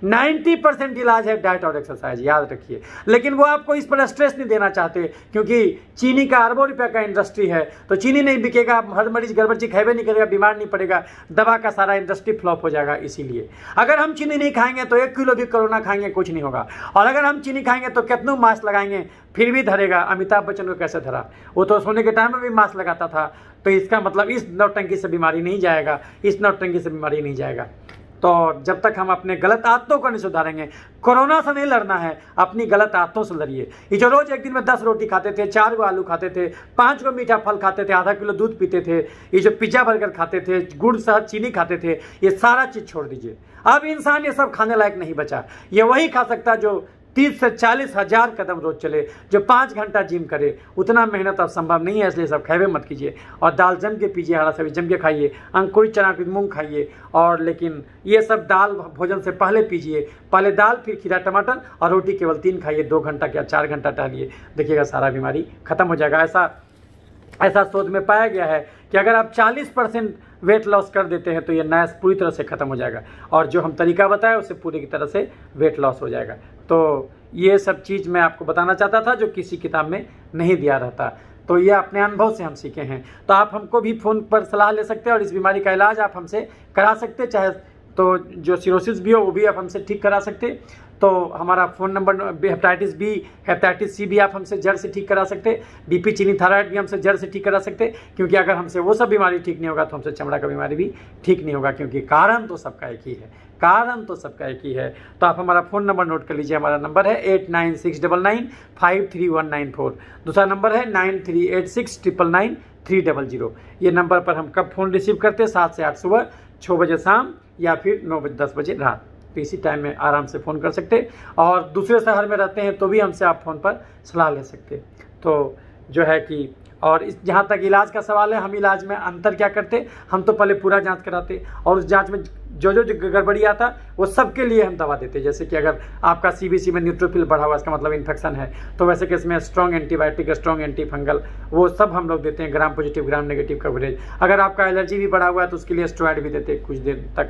90% इलाज है डाइट और एक्सरसाइज, याद रखिए। लेकिन वो आपको इस पर स्ट्रेस नहीं देना चाहते, क्योंकि चीनी का अरबों रुपये का इंडस्ट्री है। तो चीनी नहीं बिकेगा, हर मरीज गड़बड़ चीज खाएबे नहीं करेगा, बीमार नहीं पड़ेगा, दवा का सारा इंडस्ट्री फ्लॉप हो जाएगा। इसीलिए अगर हम चीनी नहीं खाएंगे तो 1 किलो भी कोरोना खाएंगे कुछ नहीं होगा। और अगर हम चीनी खाएंगे तो कितनों मास्क लगाएंगे फिर भी धरेगा। अमिताभ बच्चन को कैसे धरा? वो तो सोने के टाइम में भी मास्क लगाता था। तो इसका मतलब इस नौटंकी से बीमारी नहीं जाएगा, इस नौटंकी से बीमारी नहीं जाएगा। तो जब तक हम अपने गलत आदतों को नहीं सुधारेंगे, कोरोना से नहीं लड़ना है, अपनी गलत आदतों से लड़िए। ये जो रोज एक दिन में 10 रोटी खाते थे, 4 गो आलू खाते थे, 5 गो मीठा फल खाते थे, आधा किलो दूध पीते थे, ये जो पिज्जा बर्गर खाते थे, गुड़ शहद चीनी खाते थे, ये सारा चीज छोड़ दीजिए। अब इंसान ये सब खाने लायक नहीं बचा। ये वही खा सकता जो 30 से 40 हजार कदम रोज चले, जो 5 घंटा जिम करे। उतना मेहनत अब संभव नहीं है, इसलिए सब खैबे मत कीजिए। और दाल जम के पीजिए, हरा सब्जी जम के खाइए, अंकुरित चना की मूंग खाइए। और लेकिन ये सब दाल भोजन से पहले पीजिए, पहले दाल फिर खीरा टमाटर, और रोटी केवल 3 खाइए। 2 घंटा या 4 घंटा टहलिए, देखिएगा सारा बीमारी खत्म हो जाएगा। ऐसा शोध में पाया गया है कि अगर आप 40% वेट लॉस कर देते हैं तो ये नैस पूरी तरह से खत्म हो जाएगा। और जो हम तरीका बताया उससे पूरी की तरह से वेट लॉस हो जाएगा। तो ये सब चीज़ मैं आपको बताना चाहता था जो किसी किताब में नहीं दिया रहता। तो ये अपने अनुभव से हम सीखे हैं। तो आप हमको भी फ़ोन पर सलाह ले सकते हैं और इस बीमारी का इलाज आप हमसे करा सकते हैं। चाहे तो जो सिरोसिस भी हो वो भी आप हमसे ठीक करा सकते। तो हमारा phone number, hepatitis B, hepatitis C भी आप हमसे जड़ से ठीक करा सकते। BP चीनी थायराइड भी हमसे जड़ से ठीक करा सकते। क्योंकि अगर हमसे वो सब बीमारी ठीक नहीं होगा तो हमसे चमड़ा का बीमारी भी ठीक नहीं होगा, क्योंकि कारण तो सबका एक ही है। कारण तो सबका एक ही है। तो आप हमारा फ़ोन नंबर नोट कर लीजिए। हमारा नंबर है 8969953194। दूसरा नंबर है 9386999300। ये नंबर पर हम कब फ़ोन रिसीव करते हैं? 7 से 8 सुबह, 6 बजे शाम, या फिर 9 बजे 10 बजे रात। तो इसी टाइम में आराम से फ़ोन कर सकते। और दूसरे शहर में रहते हैं तो भी हमसे आप फ़ोन पर सलाह ले सकते। तो जो है कि और इस जहाँ तक इलाज का सवाल है, हम इलाज में अंतर क्या करते, हम तो पहले पूरा जांच कराते और उस जांच में जो गड़बड़ी आता वो सबके लिए हम दवा देते। जैसे कि अगर आपका CBC में न्यूट्रोफिल बढ़ा हुआ, इसका मतलब इन्फेक्शन है, तो वैसे केस में strong antibiotic, strong anti fungal, वो सब हम लोग देते हैं। Gram positive, gram negative coverage. अगर आपका एलर्जी भी बढ़ा हुआ है तो उसके लिए स्टेरॉइड भी देते हैं कुछ देर तक,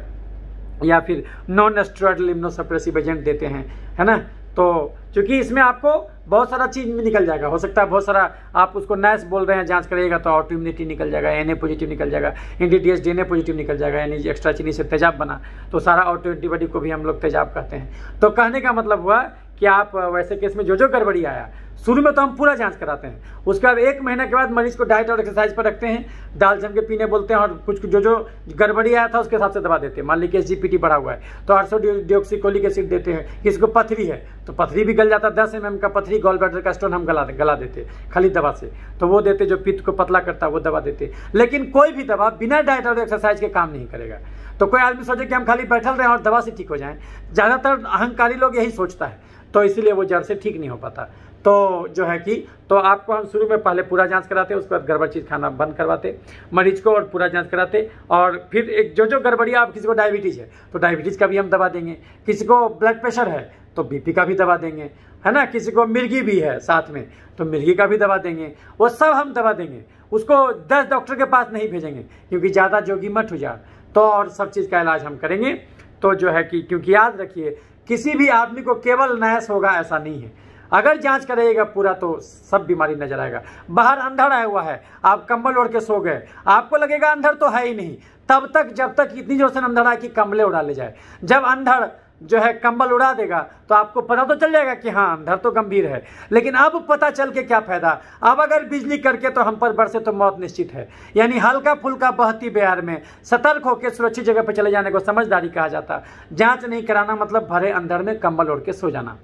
या फिर नॉन स्टेरॉइडल इम्यूनोसप्रेसिव एजेंट देते हैं, है ना। तो क्योंकि इसमें आपको बहुत सारा चीज़ भी निकल जाएगा। हो सकता है बहुत सारा, आप उसको नैस बोल रहे हैं, जांच करिएगा तो ऑटो इम्यूनिटी निकल जाएगा, Na पॉजिटिव निकल जाएगा, NTDS DNA पॉजिटिव निकल जाएगा, यानी एक्स्ट्रा चीनी से तेजाब बना, तो सारा ऑटो एंटीबॉडी को भी हम लोग तेजाब कहते हैं। तो कहने का मतलब हुआ कि आप वैसे केस में जो गड़बड़ी आया, शुरू में तो हम पूरा जांच कराते हैं, उसके बाद 1 महीने के बाद मरीज को डाइट और एक्सरसाइज पर रखते हैं, दाल जम के पीने बोलते हैं, और कुछ जो गड़बड़ी आया था उसके हिसाब से दवा देते हैं। मान लीजिए SGPT बढ़ा हुआ है तो 800 डिऑक्सीकोलिक एसिड देते हैं। किसी को पथरी है तो पथरी भी गल जाता है, 10 mm का पथरी, गॉल ब्लैडर का स्टोन हम गला देते खाली दवा से, तो वो देते। जो पित्त को पतला करता है वो दवा देते। लेकिन कोई भी दवा बिना डाइट और एक्सरसाइज के काम नहीं करेगा। तो कोई आदमी सोचे कि हम खाली बैठल रहे और दवा से ठीक हो जाएं, ज़्यादातर अहंकारी लोग यही सोचता है, तो इसीलिए वो जड़ से ठीक नहीं हो पाता। तो जो है कि तो आपको हम शुरू में पहले पूरा जांच कराते, उसके बाद गड़बड़ चीज़ खाना बंद करवाते मरीज को और पूरा जांच कराते। और फिर एक जो गड़बड़ी, आप किसी को डायबिटीज़ है तो डायबिटीज़ का भी हम दवा देंगे, किसी को ब्लड प्रेशर है तो BP का भी दवा देंगे, है ना, किसी को मिर्गी भी है साथ में तो मिर्गी का भी दवा देंगे, वो सब हम दवा देंगे। उसको 10 डॉक्टर के पास नहीं भेजेंगे क्योंकि ज़्यादा जोगी मत हो जा, तो और सब चीज़ का इलाज हम करेंगे। तो जो है कि क्योंकि याद रखिए, किसी भी आदमी को केवल नैस होगा ऐसा नहीं है, अगर जांच करेगा पूरा तो सब बीमारी नजर आएगा। बाहर अंधड़ आया हुआ है, आप कंबल ओढ़ के सो गए, आपको लगेगा अंधड़ तो है ही नहीं, तब तक जब तक इतनी जोर से अंधड़ आए कि कंबले उड़ा ले जाए। जब अंधड़ जो है कंबल उड़ा देगा तो आपको पता तो चल जाएगा कि हाँ अंधड़ तो गंभीर है, लेकिन अब पता चल के क्या फायदा। अब अगर बिजली करके तो हम पर बरसे तो मौत निश्चित है। यानी हल्का फुल्का बहती बयार में सतर्क होकर सुरक्षित जगह पर चले जाने को समझदारी कहा जाता। जांच नहीं कराना मतलब भरे अंधड़ में कंबल ओढ़ के सो जाना।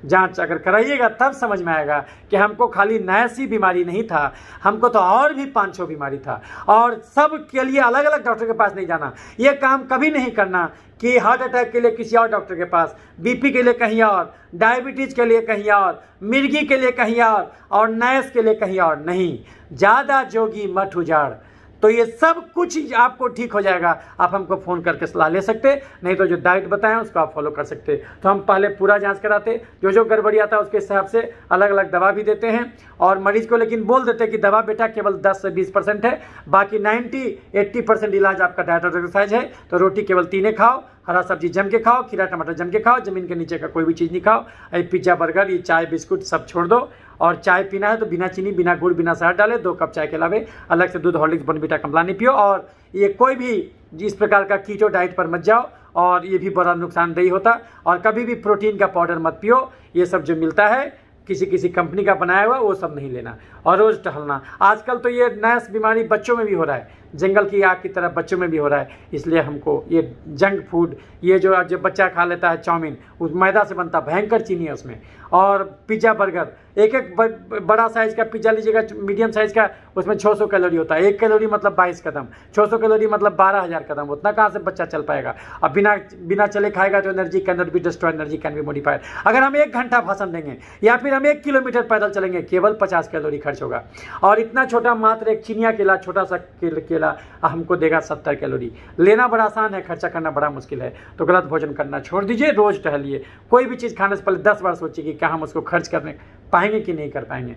जांच अगर कराइएगा तब समझ में आएगा कि हमको खाली नैस ही बीमारी नहीं था, हमको तो और भी 5-6 बीमारी था, और सब के लिए अलग अलग डॉक्टर के पास नहीं जाना। ये काम कभी नहीं करना कि हार्ट अटैक के लिए किसी और डॉक्टर के पास, BP के लिए कहीं और, डायबिटीज़ के लिए कहीं और, मिर्गी के लिए कहीं और नैस के लिए कहीं और नहीं। ज़्यादा जोगी मत उजाड़, तो ये सब कुछ आपको ठीक हो जाएगा। आप हमको फ़ोन करके सलाह ले सकते, नहीं तो जो डाइट बताएं उसको आप फॉलो कर सकते। तो हम पहले पूरा जांच कराते, जो गड़बड़ी आता है उसके हिसाब से अलग अलग दवा भी देते हैं, और मरीज को लेकिन बोल देते कि दवा बेटा केवल 10 से 20% है, बाकी 90-80% इलाज आपका डाइट और एक्सरसाइज है। तो रोटी केवल 3 खाओ, हरा सब्जी जम के खाओ, खीरा टमाटर जम के खाओ, जमीन के नीचे का कोई भी चीज़ नहीं खाओ, पिज्ज़ा बर्गर, ये चाय बिस्कुट सब छोड़ दो, और चाय पीना है तो बिना चीनी, बिना गुड़, बिना शहद डाले 2 कप चाय के अलावे अलग से दूध, हॉर्लिक्स, बॉर्नवीटा, कमला नहीं पियो। और ये कोई भी जिस प्रकार का कीटो डाइट पर मत जाओ, और ये भी बड़ा नुकसानदेही होता। और कभी भी प्रोटीन का पाउडर मत पियो, ये सब जो मिलता है किसी कंपनी का बनाया हुआ वो सब नहीं लेना, और रोज़ टहलना। आजकल तो ये नैस बीमारी बच्चों में भी हो रहा है, जंगल की आग की तरह बच्चों में भी हो रहा है। इसलिए हमको ये जंक फूड, ये जो बच्चा खा लेता है चाउमीन, उस मैदा से बनता, भयंकर चीनी है उसमें, और पिज्ज़ा बर्गर, एक बड़ा साइज का पिज्ज़ा लीजिएगा, मीडियम साइज का, उसमें 600 कैलोरी होता है। 1 कैलोरी मतलब 22 कदम, 600 कैलोरी मतलब 12,000 कदम। उतना कहाँ से बच्चा चल पाएगा? अब बिना चले खाएगा तो energy can not be destroyed, energy can be modified. अगर हम 1 घंटा भाषण देंगे या फिर हम 1 किलोमीटर पैदल चलेंगे, केवल 50 कैलोरी खर्च होगा। और इतना छोटा मात्र एक चिनिया केला, छोटा सा केला हमको देगा 70 कैलोरी। लेना बड़ा आसान है, खर्चा करना बड़ा मुश्किल है। तो गलत भोजन करना छोड़ दीजिए, रोज टहलिए। कोई भी चीज़ खाने से पहले 10 बार सोचिए कि क्या हम उसको खर्च करने पाएंगे कि नहीं कर पाएंगे।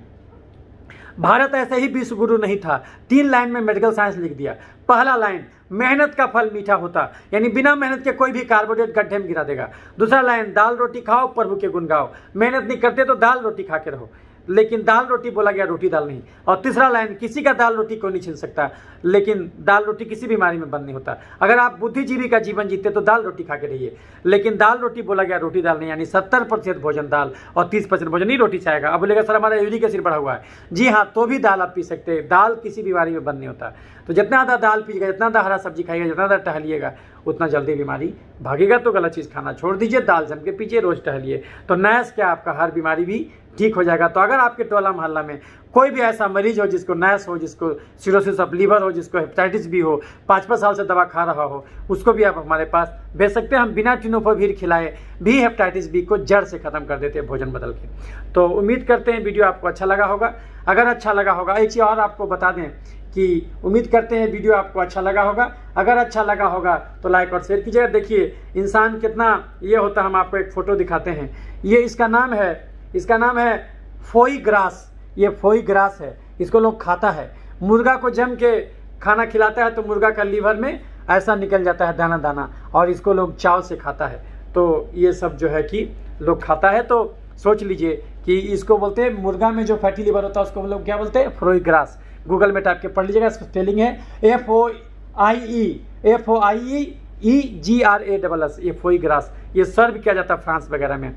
भारत ऐसे ही विश्व गुरु नहीं था, 3 लाइन में मेडिकल साइंस लिख दिया। पहला लाइन, मेहनत का फल मीठा होता, यानी बिना मेहनत के कोई भी कार्बोहाइड्रेट गड्ढे में गिरा देगा। दूसरा लाइन, दाल रोटी खाओ, प्रभु के गुण गाओ। मेहनत नहीं करते तो दाल रोटी खा के रहो, लेकिन दाल रोटी बोला गया, रोटी दाल नहीं। और तीसरा लाइन, किसी का दाल रोटी को नहीं छीन सकता, लेकिन दाल रोटी किसी बीमारी में बंद नहीं होता। अगर आप बुद्धिजीवी का जीवन जीते तो दाल रोटी खा के रहिए, लेकिन दाल रोटी बोला गया, रोटी दाल नहीं। यानी 70% भोजन दाल और 30% भोजन नहीं रोटी चाहेगा। अब बोलेगा सर हमारा यूरिक एसिड बढ़ा हुआ है, जी हाँ, तो भी दाल आप पी सकते हैं। दाल किसी बीमारी में बंद नहीं होता। तो जितना ज़्यादा दाल पीजिएगा, जितना ज़्यादा हरा सब्जी खाइएगा, जितना ज़्यादा टहलिएगा, उतना जल्दी बीमारी भागेगा। तो गलत चीज़ खाना छोड़ दीजिए, दाल जम के पीजिए, रोज टहलिए, तो नैस क्या आपका हर बीमारी भी ठीक हो जाएगा। तो अगर आपके टोला मोहल्ला में कोई भी ऐसा मरीज हो जिसको नैस हो, जिसको सिरोसिस ऑफ लीवर हो, जिसको हेपेटाइटिस भी हो, 5-5 साल से दवा खा रहा हो, उसको भी आप हमारे पास भेज सकते हैं। हम बिना टिनोफोवीर खिलाए भी हेपेटाइटिस बी को जड़ से खत्म कर देते हैं भोजन बदल के। तो उम्मीद करते हैं वीडियो आपको अच्छा लगा होगा। अगर अच्छा लगा होगा, एक चीज़ और आपको बता दें कि उम्मीद करते हैं वीडियो आपको अच्छा लगा होगा। अगर अच्छा लगा होगा तो लाइक और शेयर कीजिएगा। देखिए इंसान कितना ये होता है, हम आपको एक फ़ोटो दिखाते हैं। ये इसका नाम है फोई ग्रास। ये फोई ग्रास है, इसको लोग खाता है। मुर्गा को जम के खाना खिलाता है तो मुर्गा का लीवर में ऐसा निकल जाता है दाना दाना, और इसको लोग चाव से खाता है। तो ये सब जो है कि लोग खाता है। तो सोच लीजिए कि इसको बोलते हैं, मुर्गा में जो फैटी लीवर होता है उसको लोग क्या बोलते हैं? फोई ग्रास। गूगल में टाइप के पढ़ लीजिएगा, इसका स्पेलिंग है FOIE GRAS। ये फोई ग्रास। ये सर्व किया जाता है फ्रांस वगैरह में।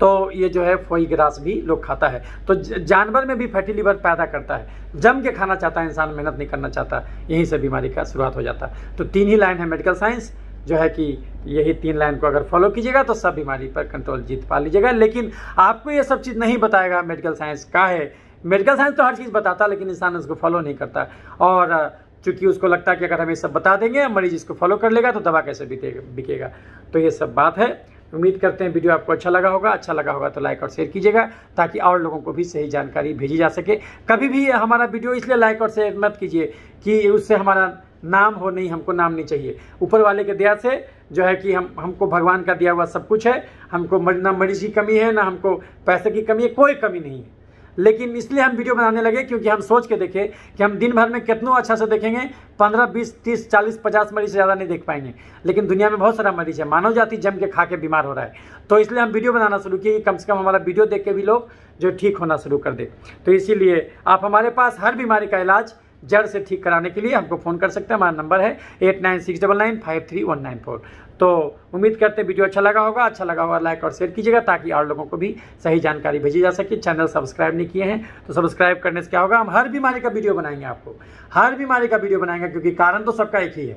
तो ये जो है फोई ग्रास भी लोग खाता है। तो जानवर में भी फैटी लीवर पैदा करता है, जम के खाना चाहता है इंसान, मेहनत नहीं करना चाहता, यहीं से बीमारी का शुरुआत हो जाता है। तो 3 ही लाइन है मेडिकल साइंस, जो है कि यही 3 लाइन को अगर फॉलो कीजिएगा तो सब बीमारी पर कंट्रोल जीत पा लीजिएगा। लेकिन आपको ये सब चीज़ नहीं बताएगा मेडिकल साइंस का है। मेडिकल साइंस तो हर चीज़ बताता है, लेकिन इंसान उसको फॉलो नहीं करता, और चूँकि उसको लगता है कि अगर हम ये सब बता देंगे मरीज इसको फॉलो कर लेगा तो दवा कैसे बिकेगा। तो ये सब बात है। उम्मीद करते हैं वीडियो आपको अच्छा लगा होगा तो लाइक और शेयर कीजिएगा, ताकि और लोगों को भी सही जानकारी भेजी जा सके। कभी भी हमारा वीडियो इसलिए लाइक और शेयर मत कीजिए कि उससे हमारा नाम हो, नहीं, हमको नाम नहीं चाहिए। ऊपर वाले के दया से जो है कि हमको भगवान का दिया हुआ सब कुछ है, हमको ना मरीज की कमी है, ना हमको पैसे की कमी है, कोई कमी नहीं है। लेकिन इसलिए हम वीडियो बनाने लगे क्योंकि हम सोच के देखें कि हम दिन भर में कितना अच्छा से देखेंगे, 15, 20, 30, 40, 50 मरीज से ज़्यादा नहीं देख पाएंगे। लेकिन दुनिया में बहुत सारा मरीज है, मानव जाति जम के खा के बीमार हो रहा है। तो इसलिए हम वीडियो बनाना शुरू किए, कम से कम हमारा वीडियो देख के भी लोग जो ठीक होना शुरू कर दे। तो इसीलिए आप हमारे पास हर बीमारी का इलाज जड़ से ठीक कराने के लिए हमको फ़ोन कर सकते हैं। हमारा नंबर है 8969953194। तो उम्मीद करते हैं वीडियो अच्छा लगा होगा लाइक और शेयर कीजिएगा, ताकि और लोगों को भी सही जानकारी भेजी जा सके। चैनल सब्सक्राइब नहीं किए हैं तो सब्सक्राइब करने से क्या होगा, हम हर बीमारी का वीडियो बनाएंगे, आपको हर बीमारी का वीडियो बनाएंगे, क्योंकि कारण तो सबका एक ही है।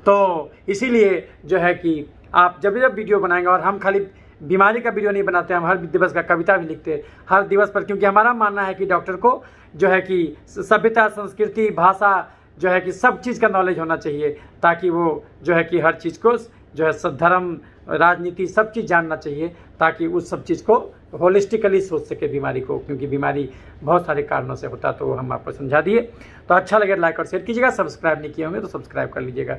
तो इसीलिए जो है कि आप जब वीडियो बनाएंगे, और हम खाली बीमारी का वीडियो नहीं बनाते, हम हर दिवस का कविता भी लिखते हैं हर दिवस पर, क्योंकि हमारा मानना है कि डॉक्टर को जो है कि सभ्यता, संस्कृति, भाषा, जो है कि सब चीज़ का नॉलेज होना चाहिए, ताकि वो जो है कि हर चीज़ को जो है धर्म, राजनीति, सब चीज़ जानना चाहिए, ताकि उस सब चीज़ को होलिस्टिकली सोच सके बीमारी को, क्योंकि बीमारी बहुत सारे कारणों से होता, तो हम आपको समझा दिए। तो अच्छा लगे लाइक और शेयर कीजिएगा, सब्सक्राइब नहीं किए होंगे तो सब्सक्राइब कर लीजिएगा।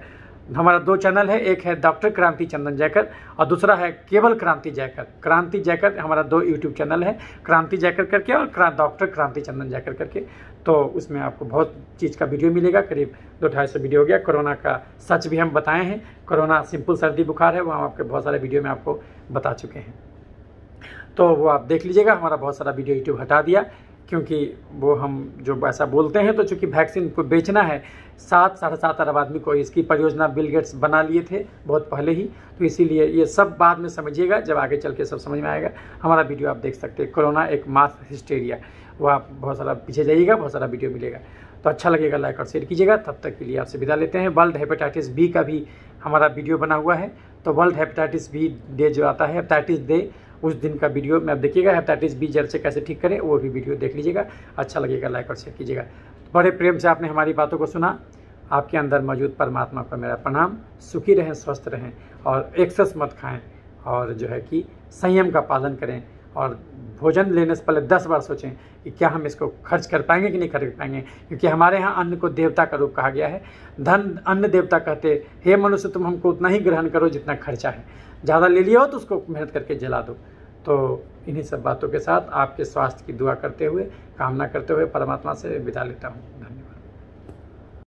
हमारा 2 चैनल है, एक है डॉक्टर क्रांति चंदन जयकर और दूसरा है केवल क्रांति जयकर। क्रांति जयकर हमारा 2 यूट्यूब चैनल है, क्रांति जयकर करके और डॉक्टर क्रांति चंदन जयकर करके। तो उसमें आपको बहुत चीज़ का वीडियो मिलेगा, करीब 200-250 वीडियो हो गया। कोरोना का सच भी हम बताए हैं, कोरोना सिंपल सर्दी बुखार है, वो हम आपके बहुत सारे वीडियो में आपको बता चुके हैं। तो वो आप देख लीजिएगा। हमारा बहुत सारा वीडियो यूट्यूब हटा दिया, क्योंकि वो हम जो ऐसा बोलते हैं, तो चूँकि वैक्सीन को बेचना है 7-7.5 अरब आदमी को, इसकी परियोजना बिल गेट्स बना लिए थे बहुत पहले ही। तो इसीलिए ये सब बाद में समझिएगा, जब आगे चल के सब समझ में आएगा। हमारा वीडियो आप देख सकते हैं, कोरोना एक मास हिस्टेरिया, वो आप बहुत सारा पीछे जाइएगा, बहुत सारा वीडियो मिलेगा। तो अच्छा लगेगा लाइक और शेयर कीजिएगा। तब तक के लिए आपसे विदा लेते हैं। वर्ल्ड हेपेटाइटिस बी का भी हमारा वीडियो बना हुआ है, तो वर्ल्ड हेपेटाइटिस बी डे जो आता है, हेपेटाइटिस डे, उस दिन का वीडियो में आप देखिएगा, हेपेटाइटिस बी जड़ से कैसे ठीक करें, वो भी वीडियो देख लीजिएगा। अच्छा लगेगा, लाइक और शेयर कीजिएगा। बड़े प्रेम से आपने हमारी बातों को सुना। आपके अंदर मौजूद परमात्मा को मेरा प्रणाम। सुखी रहें, स्वस्थ रहें, और एक्सेस मत खाएं, और जो है कि संयम का पालन करें, और भोजन लेने से पहले 10 बार सोचें कि क्या हम इसको खर्च कर पाएंगे कि नहीं खर्च पाएंगे, क्योंकि हमारे यहाँ अन्न को देवता का रूप कहा गया है। धन अन्न देवता कहते, हे मनुष्य, तुम हमको उतना ही ग्रहण करो जितना खर्चा है, ज़्यादा ले लिया हो तो उसको मेहनत करके जला दो। तो इन्हीं सब बातों के साथ आपके स्वास्थ्य की दुआ करते हुए, कामना करते हुए परमात्मा से विदा लेता हूँ।